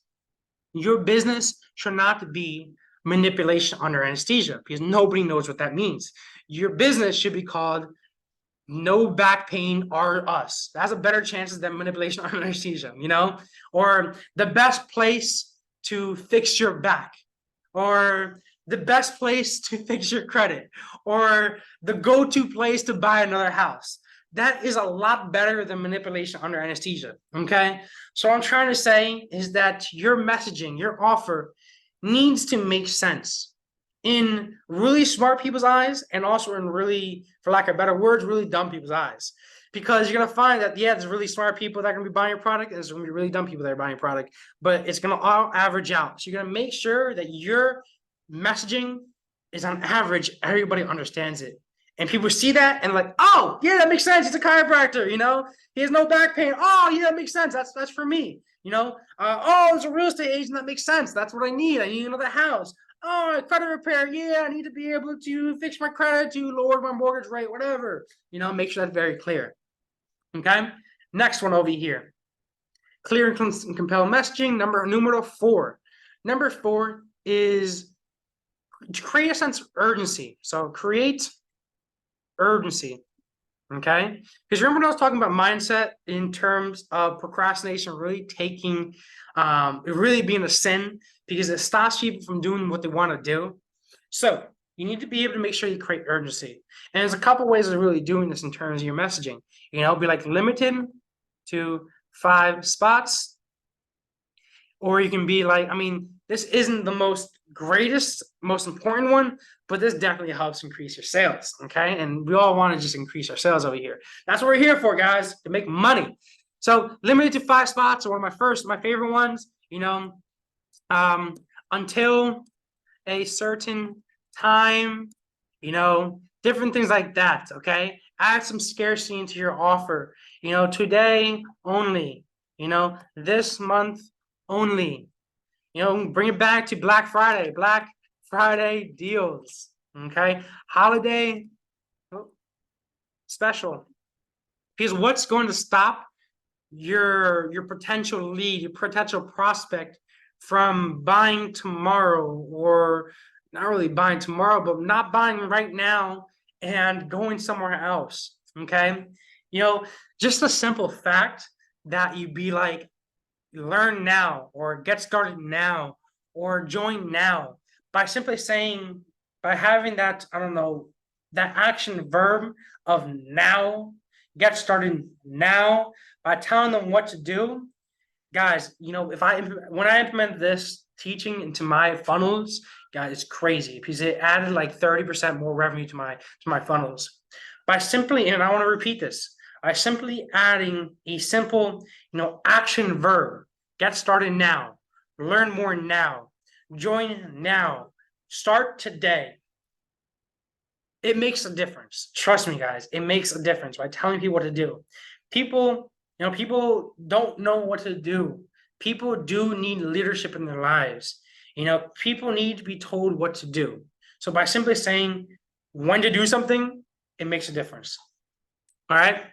should not be manipulation under anesthesia because nobody knows what that means. Your business should be called No Back Pain or Us. That has a better chances than manipulation under anesthesia, or the best place to fix your back, or the best place to fix your credit, or the go-to place to buy another house. That is a lot better than manipulation under anesthesia, okay? So what I'm trying to say is that your messaging, your offer needs to make sense in really smart people's eyes and also in really, for lack of better words, really dumb people's eyes. Because you're going to find that, there's really smart people that are going to be buying your product, and there's going to be really dumb people that are buying your product, but it's going to all average out. So you're going to make sure that your messaging is on average, everybody understands it. And people see that and like, oh, yeah, that makes sense. He's a chiropractor, he has no back pain. Oh, yeah, that makes sense. That's for me, oh, it's a real estate agent. That makes sense. That's what I need. I need another house. Oh, credit repair. Yeah, I need to be able to fix my credit, to lower my mortgage rate, whatever. Make sure that's very clear. Okay. Next one over here. Clear and compel messaging. Number 4. Number 4 is to create a sense of urgency. So create urgency. Okay. Because remember when I was talking about mindset in terms of procrastination really really being a sin because it stops people from doing what they want to do. So you need to be able to make sure you create urgency. And there's a couple ways of really doing this in terms of your messaging. Be like limited to 5 spots. Or you can be like, this isn't the most important one, but this definitely helps increase your sales. Okay. And we all want to just increase our sales over here. That's what we're here for, guys, to make money. So limited to 5 spots are one of my favorite ones, until a certain time, different things like that. Okay. Add some scarcity into your offer, today only, this month only, bring it back to Black Friday deals. Okay. Holiday special. Because what's going to stop your potential lead, your potential prospect from buying tomorrow or not really buying tomorrow, but not buying right now and going somewhere else. Okay. Just the simple fact that you be like, learn now or get started now or join now by simply saying, by having that, I don't know, that action verb of now, get started now, by telling them what to do. Guys, if when I implement this teaching into my funnels, guys, it's crazy because it added like 30% more revenue to my funnels by simply, and I want to repeat this, by simply adding a simple, action verb. Get started now, learn more now, join now, start today. It makes a difference. Trust me, guys, it makes a difference by telling people what to do. People don't know what to do. People do need leadership in their lives. People need to be told what to do. So by simply saying when to do something, it makes a difference. All right.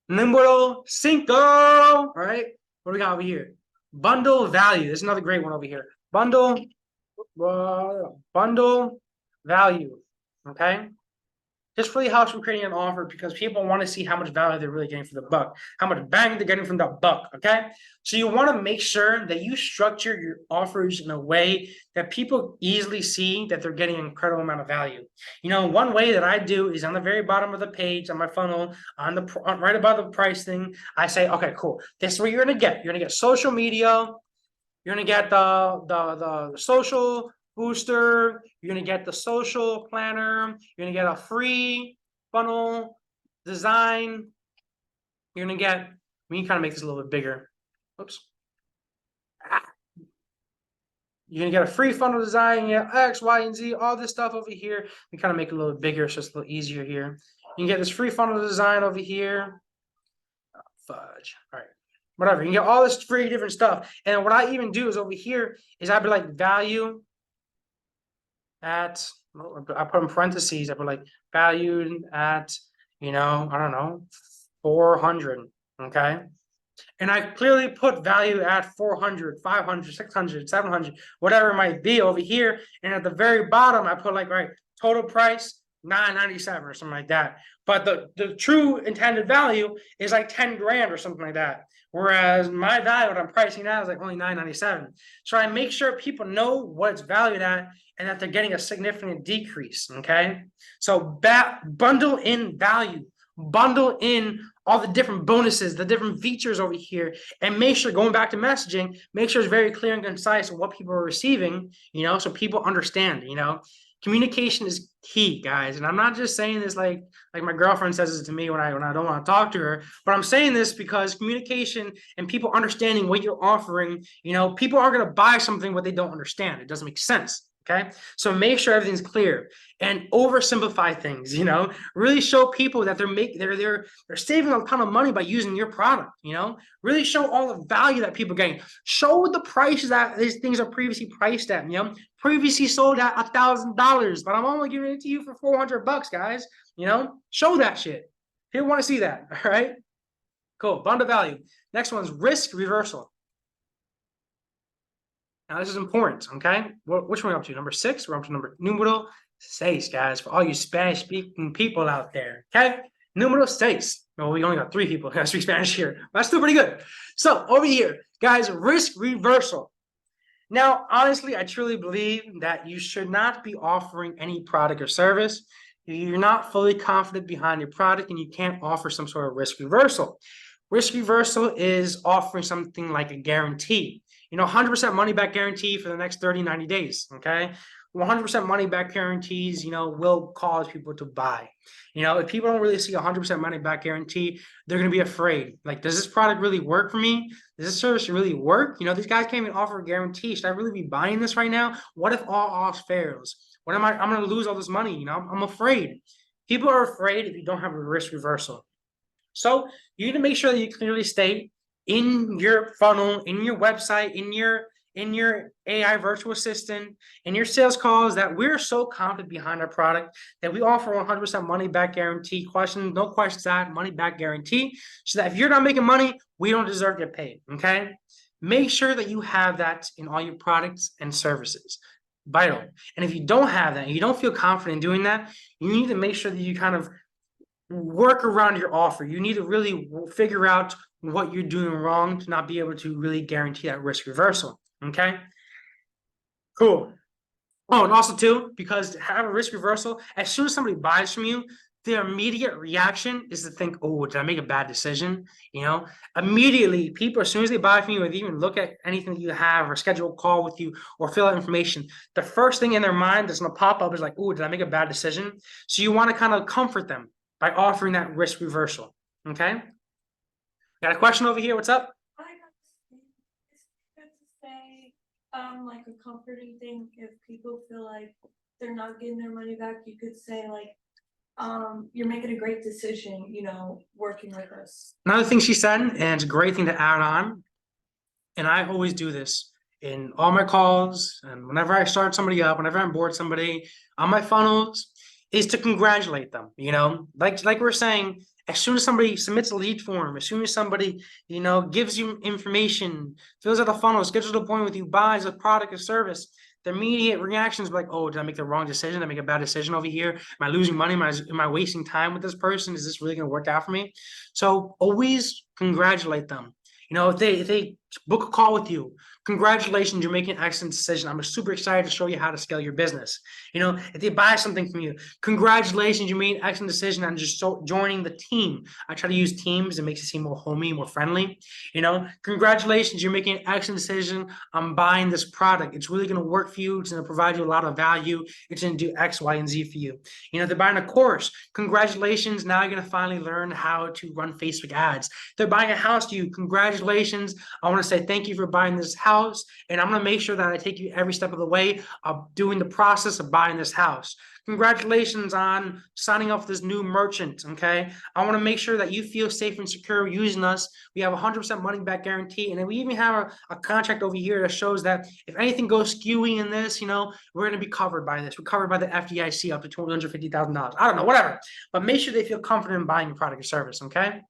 Numero cinco. All right. What do we got over here? Bundle value. This is another great one over here. Bundle value. Okay. This really helps with creating an offer because people want to see how much value they're really getting for the buck, how much bang they're getting from the buck, okay? So you want to make sure that you structure your offers in a way that people easily see that they're getting an incredible amount of value. One way that I do is on the very bottom of the page on my funnel, right above the price thing, I say, okay, cool. This is what you're going to get. You're going to get social media. You're going to get the social booster, you're going to get the social planner, you're going to get a free funnel design. You're going to get, we can kind of make this a little bit bigger. Oops. You're going to get a free funnel design, you get X, Y, and Z, all this stuff over here. We kind of make it a little bit bigger so it's a little easier here. You can get this free funnel design over here. Oh, fudge. All right. Whatever. You can get all this free different stuff. And what I even do is over here is I'd be like value at, I put in parentheses, I put like valued at, I don't know, 400, okay? And I clearly put value at 400, 500, 600, 700, whatever it might be over here. And at the very bottom, I put like, right, total price, $9.97 or something like that. But the true intended value is like 10 grand or something like that. Whereas my value, what I'm pricing now is like only $9.97. So I make sure people know what it's valued at and that they're getting a significant decrease, okay? So bundle in value, bundle in all the different bonuses, the different features over here, and make sure, going back to messaging, make sure it's very clear and concise on what people are receiving, so people understand, Communication is key, guys. And I'm not just saying this like my girlfriend says it to me when I don't want to talk to her, but I'm saying this because communication and people understanding what you're offering, people aren't going to buy something what they don't understand. It doesn't make sense. Okay. So make sure everything's clear and oversimplify things, really show people that they're saving a ton of money by using your product, really show all the value that people are getting, show the prices that these things are previously priced at, previously sold at $1,000, but I'm only giving it to you for $400, guys, show that shit. People want to see that. All right. Cool. Bundle value. Next one's risk reversal. Now, this is important, okay? Which one are we up to? Number 6? We're up to numero 6, guys, for all you Spanish-speaking people out there, okay? Numero 6. Well, we only got 3 people who speak Spanish here, but that's still pretty good. So, over here, guys, risk reversal. Now, honestly, I truly believe that you should not be offering any product or service. You're not fully confident behind your product, and you can't offer some sort of risk reversal. Risk reversal is offering something like a guarantee. 100% money back guarantee for the next 30, 90 days, okay? 100% money back guarantees, will cause people to buy. If people don't really see 100% money back guarantee, they're going to be afraid. Like, does this product really work for me? Does this service really work? These guys can't even offer a guarantee. Should I really be buying this right now? What if all else fails? I'm going to lose all this money, I'm afraid. People are afraid if you don't have a risk reversal. So you need to make sure that you clearly state in your funnel, in your website, in your AI virtual assistant, in your sales calls that we're so confident behind our product that we offer 100% money back guarantee, no questions asked, money back guarantee, so that if you're not making money, we don't deserve to get paid, okay? Make sure that you have that in all your products and services. Vital. And if you don't have that, and you don't feel confident in doing that, you need to make sure that you kind of work around your offer. You need to really figure out what you're doing wrong to not be able to really guarantee that risk reversal. Okay. Cool. Oh, and also too, because to have a risk reversal, as soon as somebody buys from you, their immediate reaction is to think, oh, did I make a bad decision? You know, immediately people, as soon as they buy from you, or they even look at anything that you have or schedule a call with you or fill out information, the first thing in their mind that's gonna pop up is like, oh, did I make a bad decision? So you want to kind of comfort them by offering that risk reversal. Okay. Got a question over here? What's up? I got it's good to say, like a comforting thing if people feel like they're not getting their money back, you could say like, you're making a great decision, you know, working with us. Another thing she said, and it's a great thing to add on, and I always do this in all my calls and whenever I start somebody up, whenever I onboard somebody on my funnels, is to congratulate them. You know, like we're saying, as soon as somebody submits a lead form, as soon as somebody, you know, gives you information, fills out a funnel, schedules an appointment with you, buys a product or service, the immediate reactions like, oh, did I make the wrong decision? Did I make a bad decision over here? Am I losing money? Am I wasting time with this person? Is this really going to work out for me? So always congratulate them. You know, if they book a call with you, congratulations, you're making an excellent decision. I'm super excited to show you how to scale your business. You know, if they buy something from you, congratulations, you made an excellent decision on just joining the team. I try to use teams. It makes it seem more homey, more friendly. You know, congratulations, you're making an excellent decision on buying this product. It's really going to work for you. It's going to provide you a lot of value. It's going to do X, Y, and Z for you. You know, they're buying a course. Congratulations, now you're going to finally learn how to run Facebook ads. They're buying a house to you. Congratulations. I want to say thank you for buying this house, and I'm going to make sure that I take you every step of the way of doing the process of buying this house. Congratulations on signing up with this new merchant. Okay, I want to make sure that you feel safe and secure using us. We have a 100% money back guarantee, and then we even have a contract over here that shows that if anything goes skewy in this, you know, we're going to be covered by this. We're covered by the FDIC up to $250,000. I don't know, whatever, but make sure they feel confident in buying your product or service. Okay,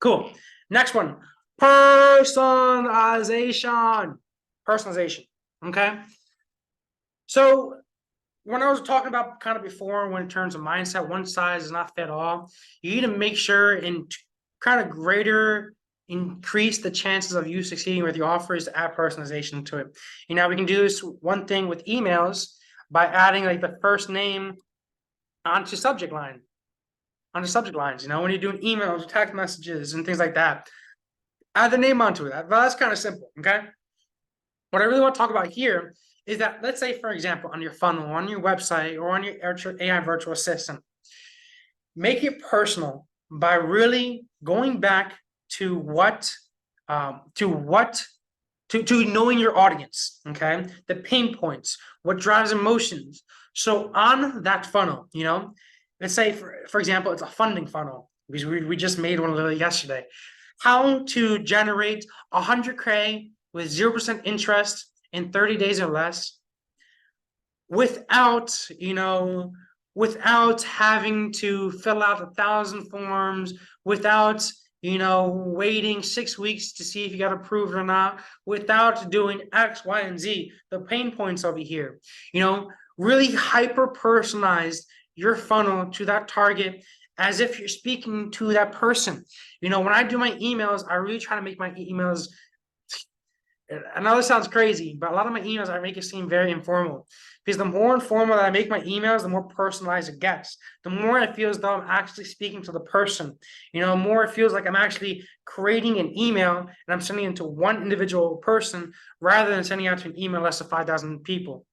cool. Next one. Personalization. Okay. So when I was talking about kind of before, when in terms of mindset, one size does not fit all. You need to make sure and kind of greater increase the chances of you succeeding with your offers to add personalization to it. You know, we can do this one thing with emails by adding like the first name onto subject line, onto subject lines. You know, when you're doing emails, text messages, and things like that. Add the name onto it. That's kind of simple, okay? What I really want to talk about here is that, let's say, for example, on your funnel, on your website, or on your AI virtual assistant, make it personal by really going back to knowing your audience, okay? The pain points, what drives emotions. So on that funnel, you know, let's say, for example, it's a funding funnel, because we just made one literally yesterday. How to generate 100K with 0% interest in 30 days or less without, you know, without having to fill out 1,000 forms, without, you know, waiting 6 weeks to see if you got approved or not, without doing X, Y, and Z. The pain points over here, you know, really hyper personalized your funnel to that target as if you're speaking to that person. You know, when I do my emails, I really try to make my emails, I know this sounds crazy, but a lot of my emails, I make it seem very informal. Because the more informal that I make my emails, the more personalized it gets. The more it feels though I'm actually speaking to the person. You know, the more it feels like I'm actually creating an email and I'm sending it to one individual person rather than sending out to an email list of 5,000 people.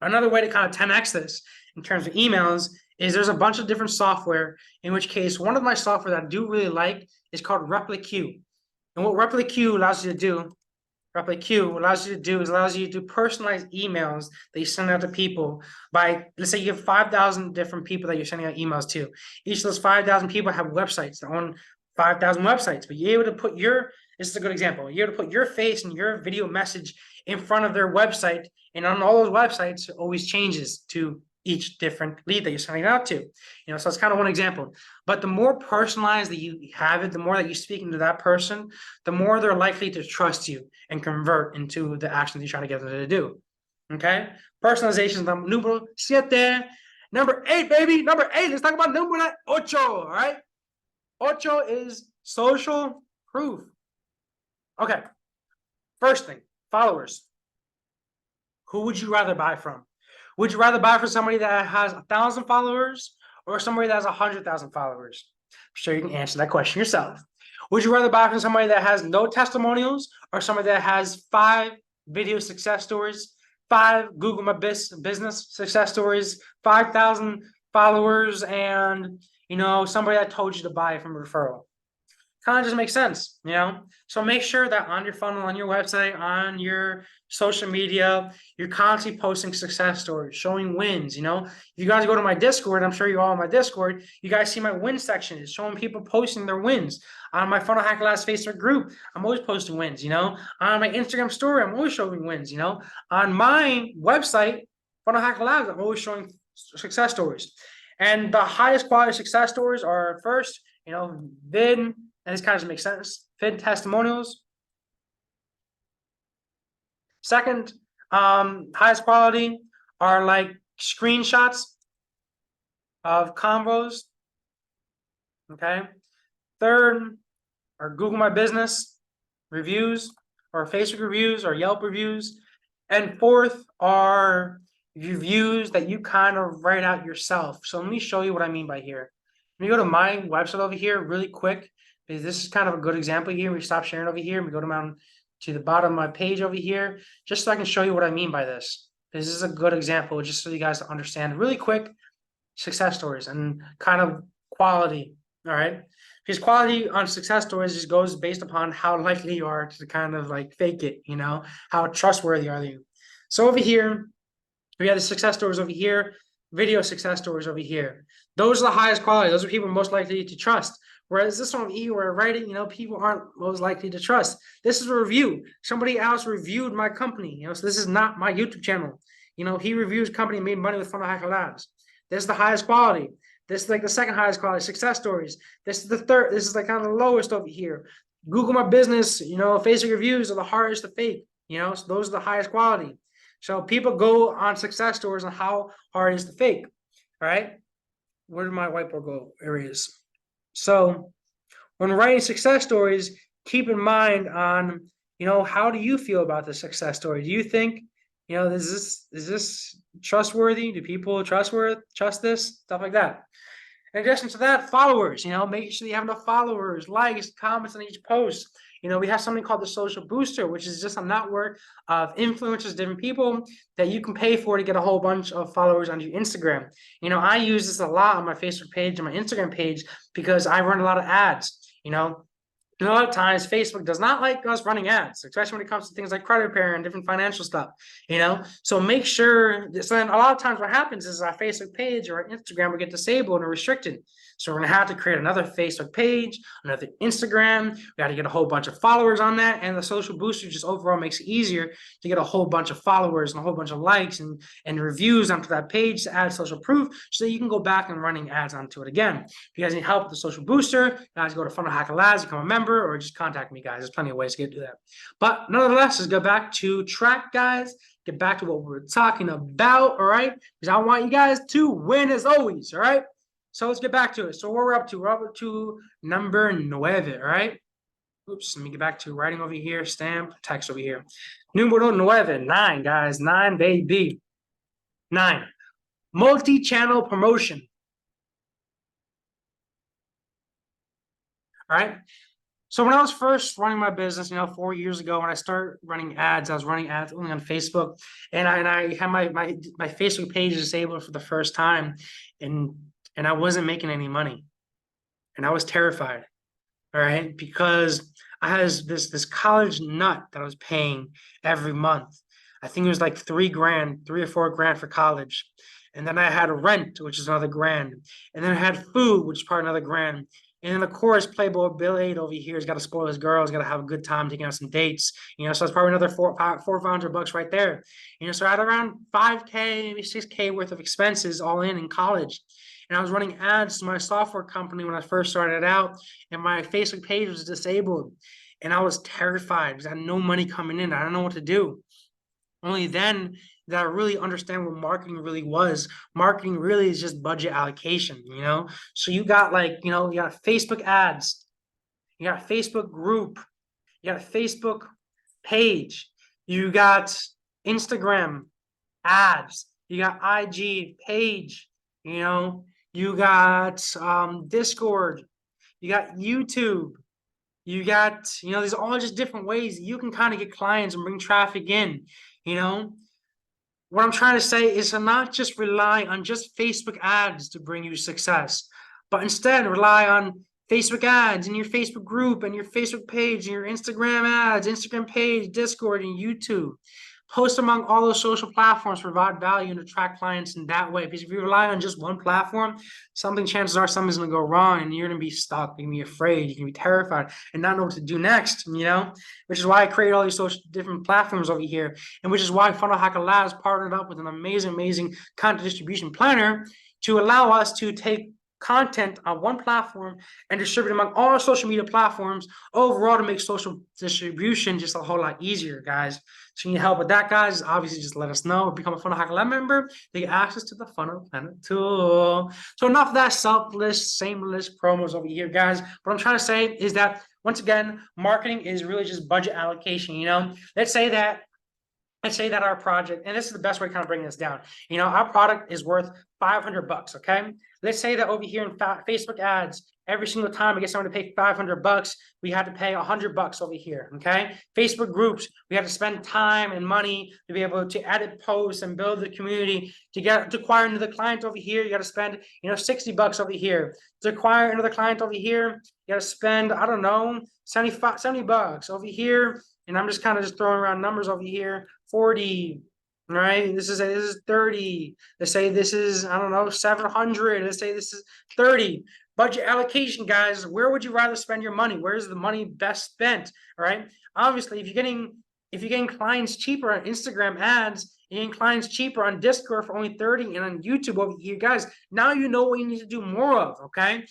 Another way to kind of 10x this in terms of emails is there's a bunch of different software, in which case one of my software that I do really like is called RepliQ. And what RepliQ allows you to do, allows you to do personalized emails that you send out to people by, let's say you have 5,000 different people that you're sending out emails to. Each of those 5,000 people have websites, their own 5,000 websites, but you're able to put this is a good example, you're able to put your face and your video message in front of their website, and on all those websites, it always changes to each different lead that you're sending out to. You know, so it's kind of one example. But the more personalized that you have it, the more that you're speaking to that person, the more they're likely to trust you and convert into the actions you're trying to get them to do. Okay? Personalization is number 7. Number 8, baby. Number 8. Let's talk about number 8. All right. 8 is social proof. Okay. First thing, followers. Who would you rather buy from? Would you rather buy from somebody that has 1,000 followers or somebody that has 100,000 followers? I'm sure you can answer that question yourself. Would you rather buy from somebody that has no testimonials or somebody that has 5 video success stories, 5 Google My Business success stories, 5,000 followers, and somebody that told you to buy from a referral? Kind of just makes sense, So make sure that on your funnel, on your website, on your social media, you're constantly posting success stories, showing wins. If you guys go to my Discord, I'm sure you're all on my Discord, you guys see my win section. It's showing people posting their wins. On my Funnel Hacker Labs Facebook group, I'm always posting wins. On my Instagram story, I'm always showing wins. On my website, Funnel Hacker Labs, I'm always showing success stories. And the highest quality success stories are first, VIII. And this kind of makes sense. VIII testimonials. Second, highest quality are like screenshots of convos. Okay. Third are Google My Business reviews or Facebook reviews or Yelp reviews. And fourth are reviews that you kind of write out yourself. So let me show you what I mean by here. Let me go to my website over here really quick. This is kind of a good example here. We stop sharing over here. We go down to the bottom of my page over here, just so I can show you what I mean by this. This is a good example, just so you guys understand really quick success stories and kind of quality. All right. Because quality on success stories just goes based upon how likely you are to kind of like fake it, how trustworthy are you. So over here, we have the success stories over here, video success stories over here. Those are the highest quality. Those are people most likely to trust. Whereas this one where I write it, people aren't most likely to trust. This is a review. Somebody else reviewed my company, so this is not my YouTube channel. He reviews company and made money with Funnel Hacker Labs. This is the highest quality. This is like the second highest quality, success stories. This is the third. This is like kind of the lowest over here. Google My Business, Facebook reviews are the hardest to fake. So those are the highest quality. So people go on success stories on how hard it is to fake. All right. Where did my whiteboard go? There it is. So when writing success stories, keep in mind on, how do you feel about the success story? Do you think, is this trustworthy? Do people trust this? Stuff like that. In addition to that, followers, make sure you have enough followers, likes, comments on each post. We have something called the social booster, which is just a network of influencers, different people that you can pay for to get a whole bunch of followers on your Instagram. I use this a lot on my Facebook page and my Instagram page because I run a lot of ads. And a lot of times Facebook does not like us running ads, especially when it comes to things like credit repair and different financial stuff, So make sure, so then a lot of times what happens is our Facebook page or our Instagram will get disabled or restricted. So we're gonna have to create another Facebook page, another Instagram. We got to get a whole bunch of followers on that. And the social booster just overall makes it easier to get a whole bunch of followers and a whole bunch of likes and reviews onto that page to add social proof so that you can go back and running ads onto it again. If you guys need help with the social booster, guys, go to Funnel Hacker Labs, become a member, or just contact me, guys. There's plenty of ways to do that. But nonetheless, let's go back to track, guys. Get back to what we're talking about, all right? Because I want you guys to win as always, all right? So let's get back to it. So what we're up to number 9, all right? Oops, let me get back to writing over here, stamp, text over here. Numero 9, 9, guys, 9, baby. 9, multi-channel promotion. All right? So when I was first running my business, 4 years ago, when I started running ads, I was running ads only on Facebook, and I had my Facebook page disabled for the first time, and I wasn't making any money, and I was terrified, all right, because I had this college nut that I was paying every month. I think it was like $3 or $4 grand for college, and then I had rent, which is another grand, and then I had food, which is probably another grand. And then, of course, Playboy Bill 8 over here has got to spoil his girl. He's got to have a good time taking out some dates. So it's probably another $400 right there. So I had around $5K, maybe $6K worth of expenses all in college. And I was running ads to my software company when I first started out, and my Facebook page was disabled. And I was terrified because I had no money coming in. I don't know what to do. Only then that really understand what marketing really was. Marketing really is just budget allocation, you know? So you got like, you know, you got Facebook ads, you got a Facebook group, you got a Facebook page, you got Instagram ads, you got IG page, you know, you got Discord, you got YouTube, you got, you know, there's all just different ways you can kind of get clients and bring traffic in, you know. What I'm trying to say is to not just rely on just Facebook ads to bring you success, but instead rely on Facebook ads in your Facebook group and your Facebook page and your Instagram ads, Instagram page, Discord, and YouTube. Post among all those social platforms, provide value and attract clients in that way. Because if you rely on just one platform, chances are something's gonna go wrong and you're gonna be stuck, you're gonna be afraid, you can be terrified and not know what to do next, you know? Which is why I created all these social different platforms over here, and which is why Funnel Hacker Labs partnered up with an amazing content distribution planner to allow us to take content on one platform and distribute among all social media platforms overall to make social distribution just a whole lot easier, guys. So you need help with that, guys, obviously just let us know. Become a Funnel Hacker Lab member to get access to the Funnel Planner tool. So enough of that selfless, shameless promos over here, guys. What I'm trying to say is that, once again, marketing is really just budget allocation, you know? Let's say that our project, and this is the best way to kind of bring this down, you know, our product is worth 500 bucks, okay? Let's say that over here in Facebook ads, every single time I get someone to pay 500 bucks, we had to pay 100 bucks over here, okay? Facebook groups, we have to spend time and money to be able to edit posts and build the community. To acquire another client over here, you got to spend, you know, 60 bucks over here. To acquire another client over here, you got to spend, I don't know, 70 bucks over here. And I'm just kind of just throwing around numbers over here. 40, right? This is 30. Let's say this is, I don't know, 700. Let's say this is 30. Budget allocation, guys. Where would you rather spend your money? Where's the money best spent? All right. Obviously, if you're getting clients cheaper on Instagram ads, you're getting clients cheaper on Discord for only 30 and on YouTube over here, guys. Now you know what you need to do more of. Okay.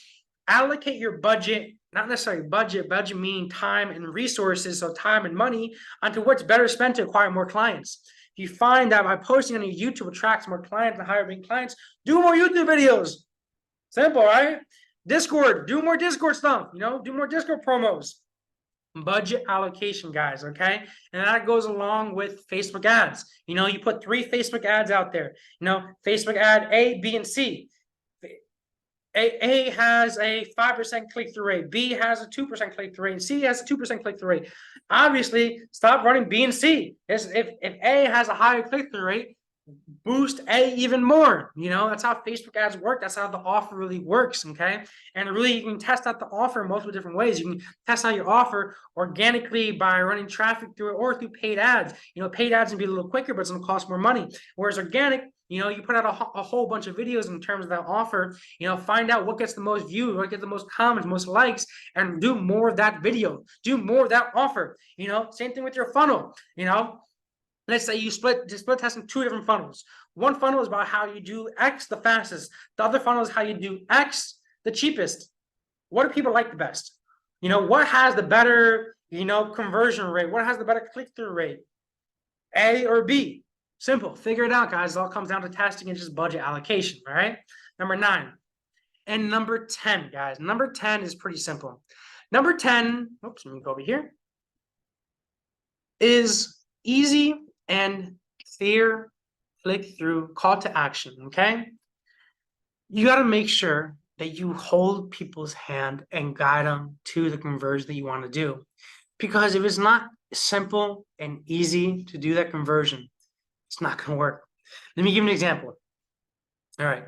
Allocate your budget, not necessarily budget meaning time and resources, so time and money, onto what's better spent to acquire more clients. If you find that by posting on your YouTube attracts more clients and higher paying clients, do more YouTube videos. Simple, right? Discord, do more Discord stuff, you know, do more Discord promos. Budget allocation, guys, okay? And that goes along with Facebook ads. You know, you put 3 Facebook ads out there, you know, Facebook ad A, B, and C. A has a 5% click-through rate, B has a 2% click-through rate, and C has a 2% click-through rate. Obviously, stop running B and C. If A has a higher click-through rate, boost A even more. You know, that's how Facebook ads work. That's how the offer really works, okay? And really, you can test out the offer in multiple different ways. You can test out your offer organically by running traffic through it or through paid ads. You know, paid ads can be a little quicker, but it's going to cost more money. Whereas organic, you know, you put out a whole bunch of videos in terms of that offer, you know, find out what gets the most views, what gets the most comments, most likes, and do more of that video, do more of that offer. You know, same thing with your funnel, you know. Let's say you split test in 2 different funnels. One funnel is about how you do X the fastest. The other funnel is how you do X the cheapest. What do people like the best? You know, what has the better, you know, conversion rate? What has the better click-through rate? A or B? Simple. Figure it out, guys. It all comes down to testing and just budget allocation, all right? Number 9. And number 10, guys. Number 10 is pretty simple. Number 10, oops, let me go over here, is easy and clear click-through call to action, okay? You got to make sure that you hold people's hand and guide them to the conversion that you want to do. Because if it's not simple and easy to do that conversion, it's not going to work. Let me give you an example. All right.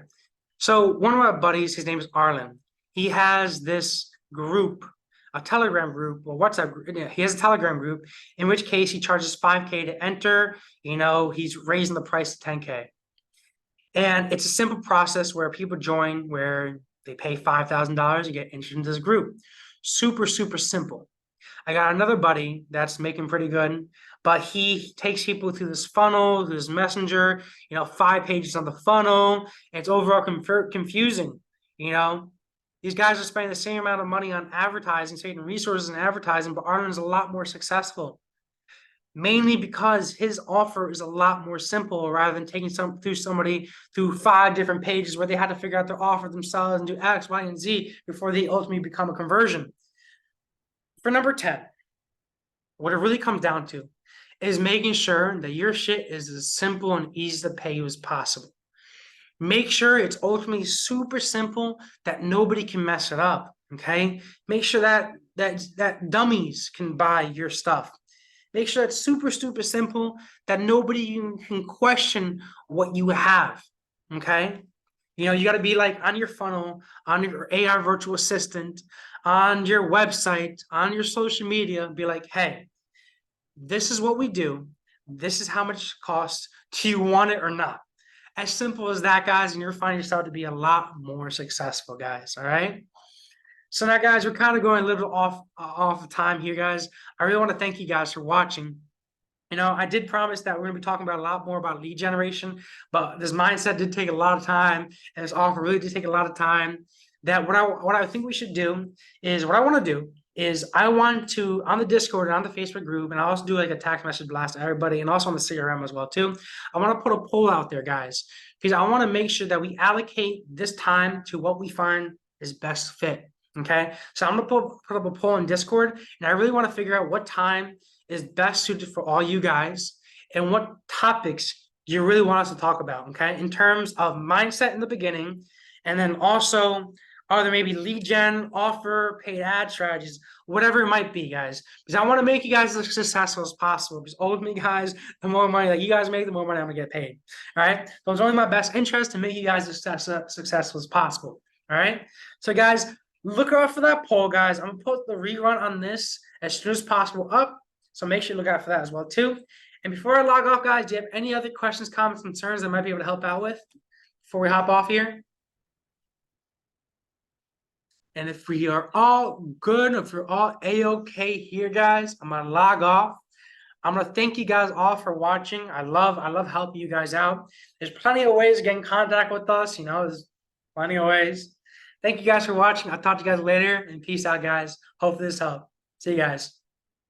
So one of my buddies, his name is Arlen. He has this group, a Telegram group, or WhatsApp group. Yeah, he has a Telegram group, in which case he charges $5K to enter. You know, he's raising the price to $10K. And it's a simple process where people join, where they pay $5,000 and get entered into this group. Super simple. I got another buddy that's making pretty good, but he takes people through this funnel, through this messenger, you know, 5 pages on the funnel. And it's overall confusing, you know. These guys are spending the same amount of money on advertising, saving resources in advertising, but Arlen's a lot more successful. mainly because his offer is a lot more simple rather than taking somebody through 5 different pages where they had to figure out their offer themselves and do X, Y, and Z before they ultimately become a conversion. For number 10, what it really comes down to is making sure that your shit is as simple and easy to pay as possible. Make sure it's ultimately super simple that nobody can mess it up. Okay. Make sure that dummies can buy your stuff. Make sure it's super simple that nobody can question what you have. Okay. You got to be like on your funnel, on your AI virtual assistant, on your website, on your social media, be like, hey, this is what we do. This is how much it costs. Do you want it or not? As simple as that, guys, and you'll find yourself to be a lot more successful, guys. All right. So now, guys, we're kind of going a little bit off of time here, guys. I really want to thank you guys for watching. I did promise that we're going to be talking about a lot more about lead generation, but this mindset did take a lot of time, and this offer really did take a lot of time. That what I think we should do is what I want to do is I want to on the Discord and on the Facebook group, and I also do like a text message blast to everybody, and also on the CRM as well too. I want to put a poll out there, guys, because I want to make sure that we allocate this time to what we find is best fit. Okay, so I'm gonna put up a poll in Discord, and I really want to figure out what time is best suited for all you guys and what topics you really want us to talk about, okay? In terms of mindset in the beginning, and then also are there maybe lead gen, offer, paid ad strategies, whatever it might be, guys. Because I want to make you guys as successful as possible. Because ultimately, guys, the more money that you guys make, the more money I'm gonna get paid. All right. So it's only my best interest to make you guys as successful as possible. All right. So guys, look out for that poll, guys. I'm gonna put the rerun on this as soon as possible up. So make sure you look out for that as well too. And before I log off, guys, do you have any other questions, comments, concerns that I might be able to help out with before we hop off here? And if we are all good, if we're all a-okay here, guys, I'm gonna log off. I'm gonna thank you guys all for watching. I love helping you guys out. There's plenty of ways to get in contact with us. There's plenty of ways. Thank you guys for watching. I'll talk to you guys later, and peace out, guys. Hope this helped. See you guys.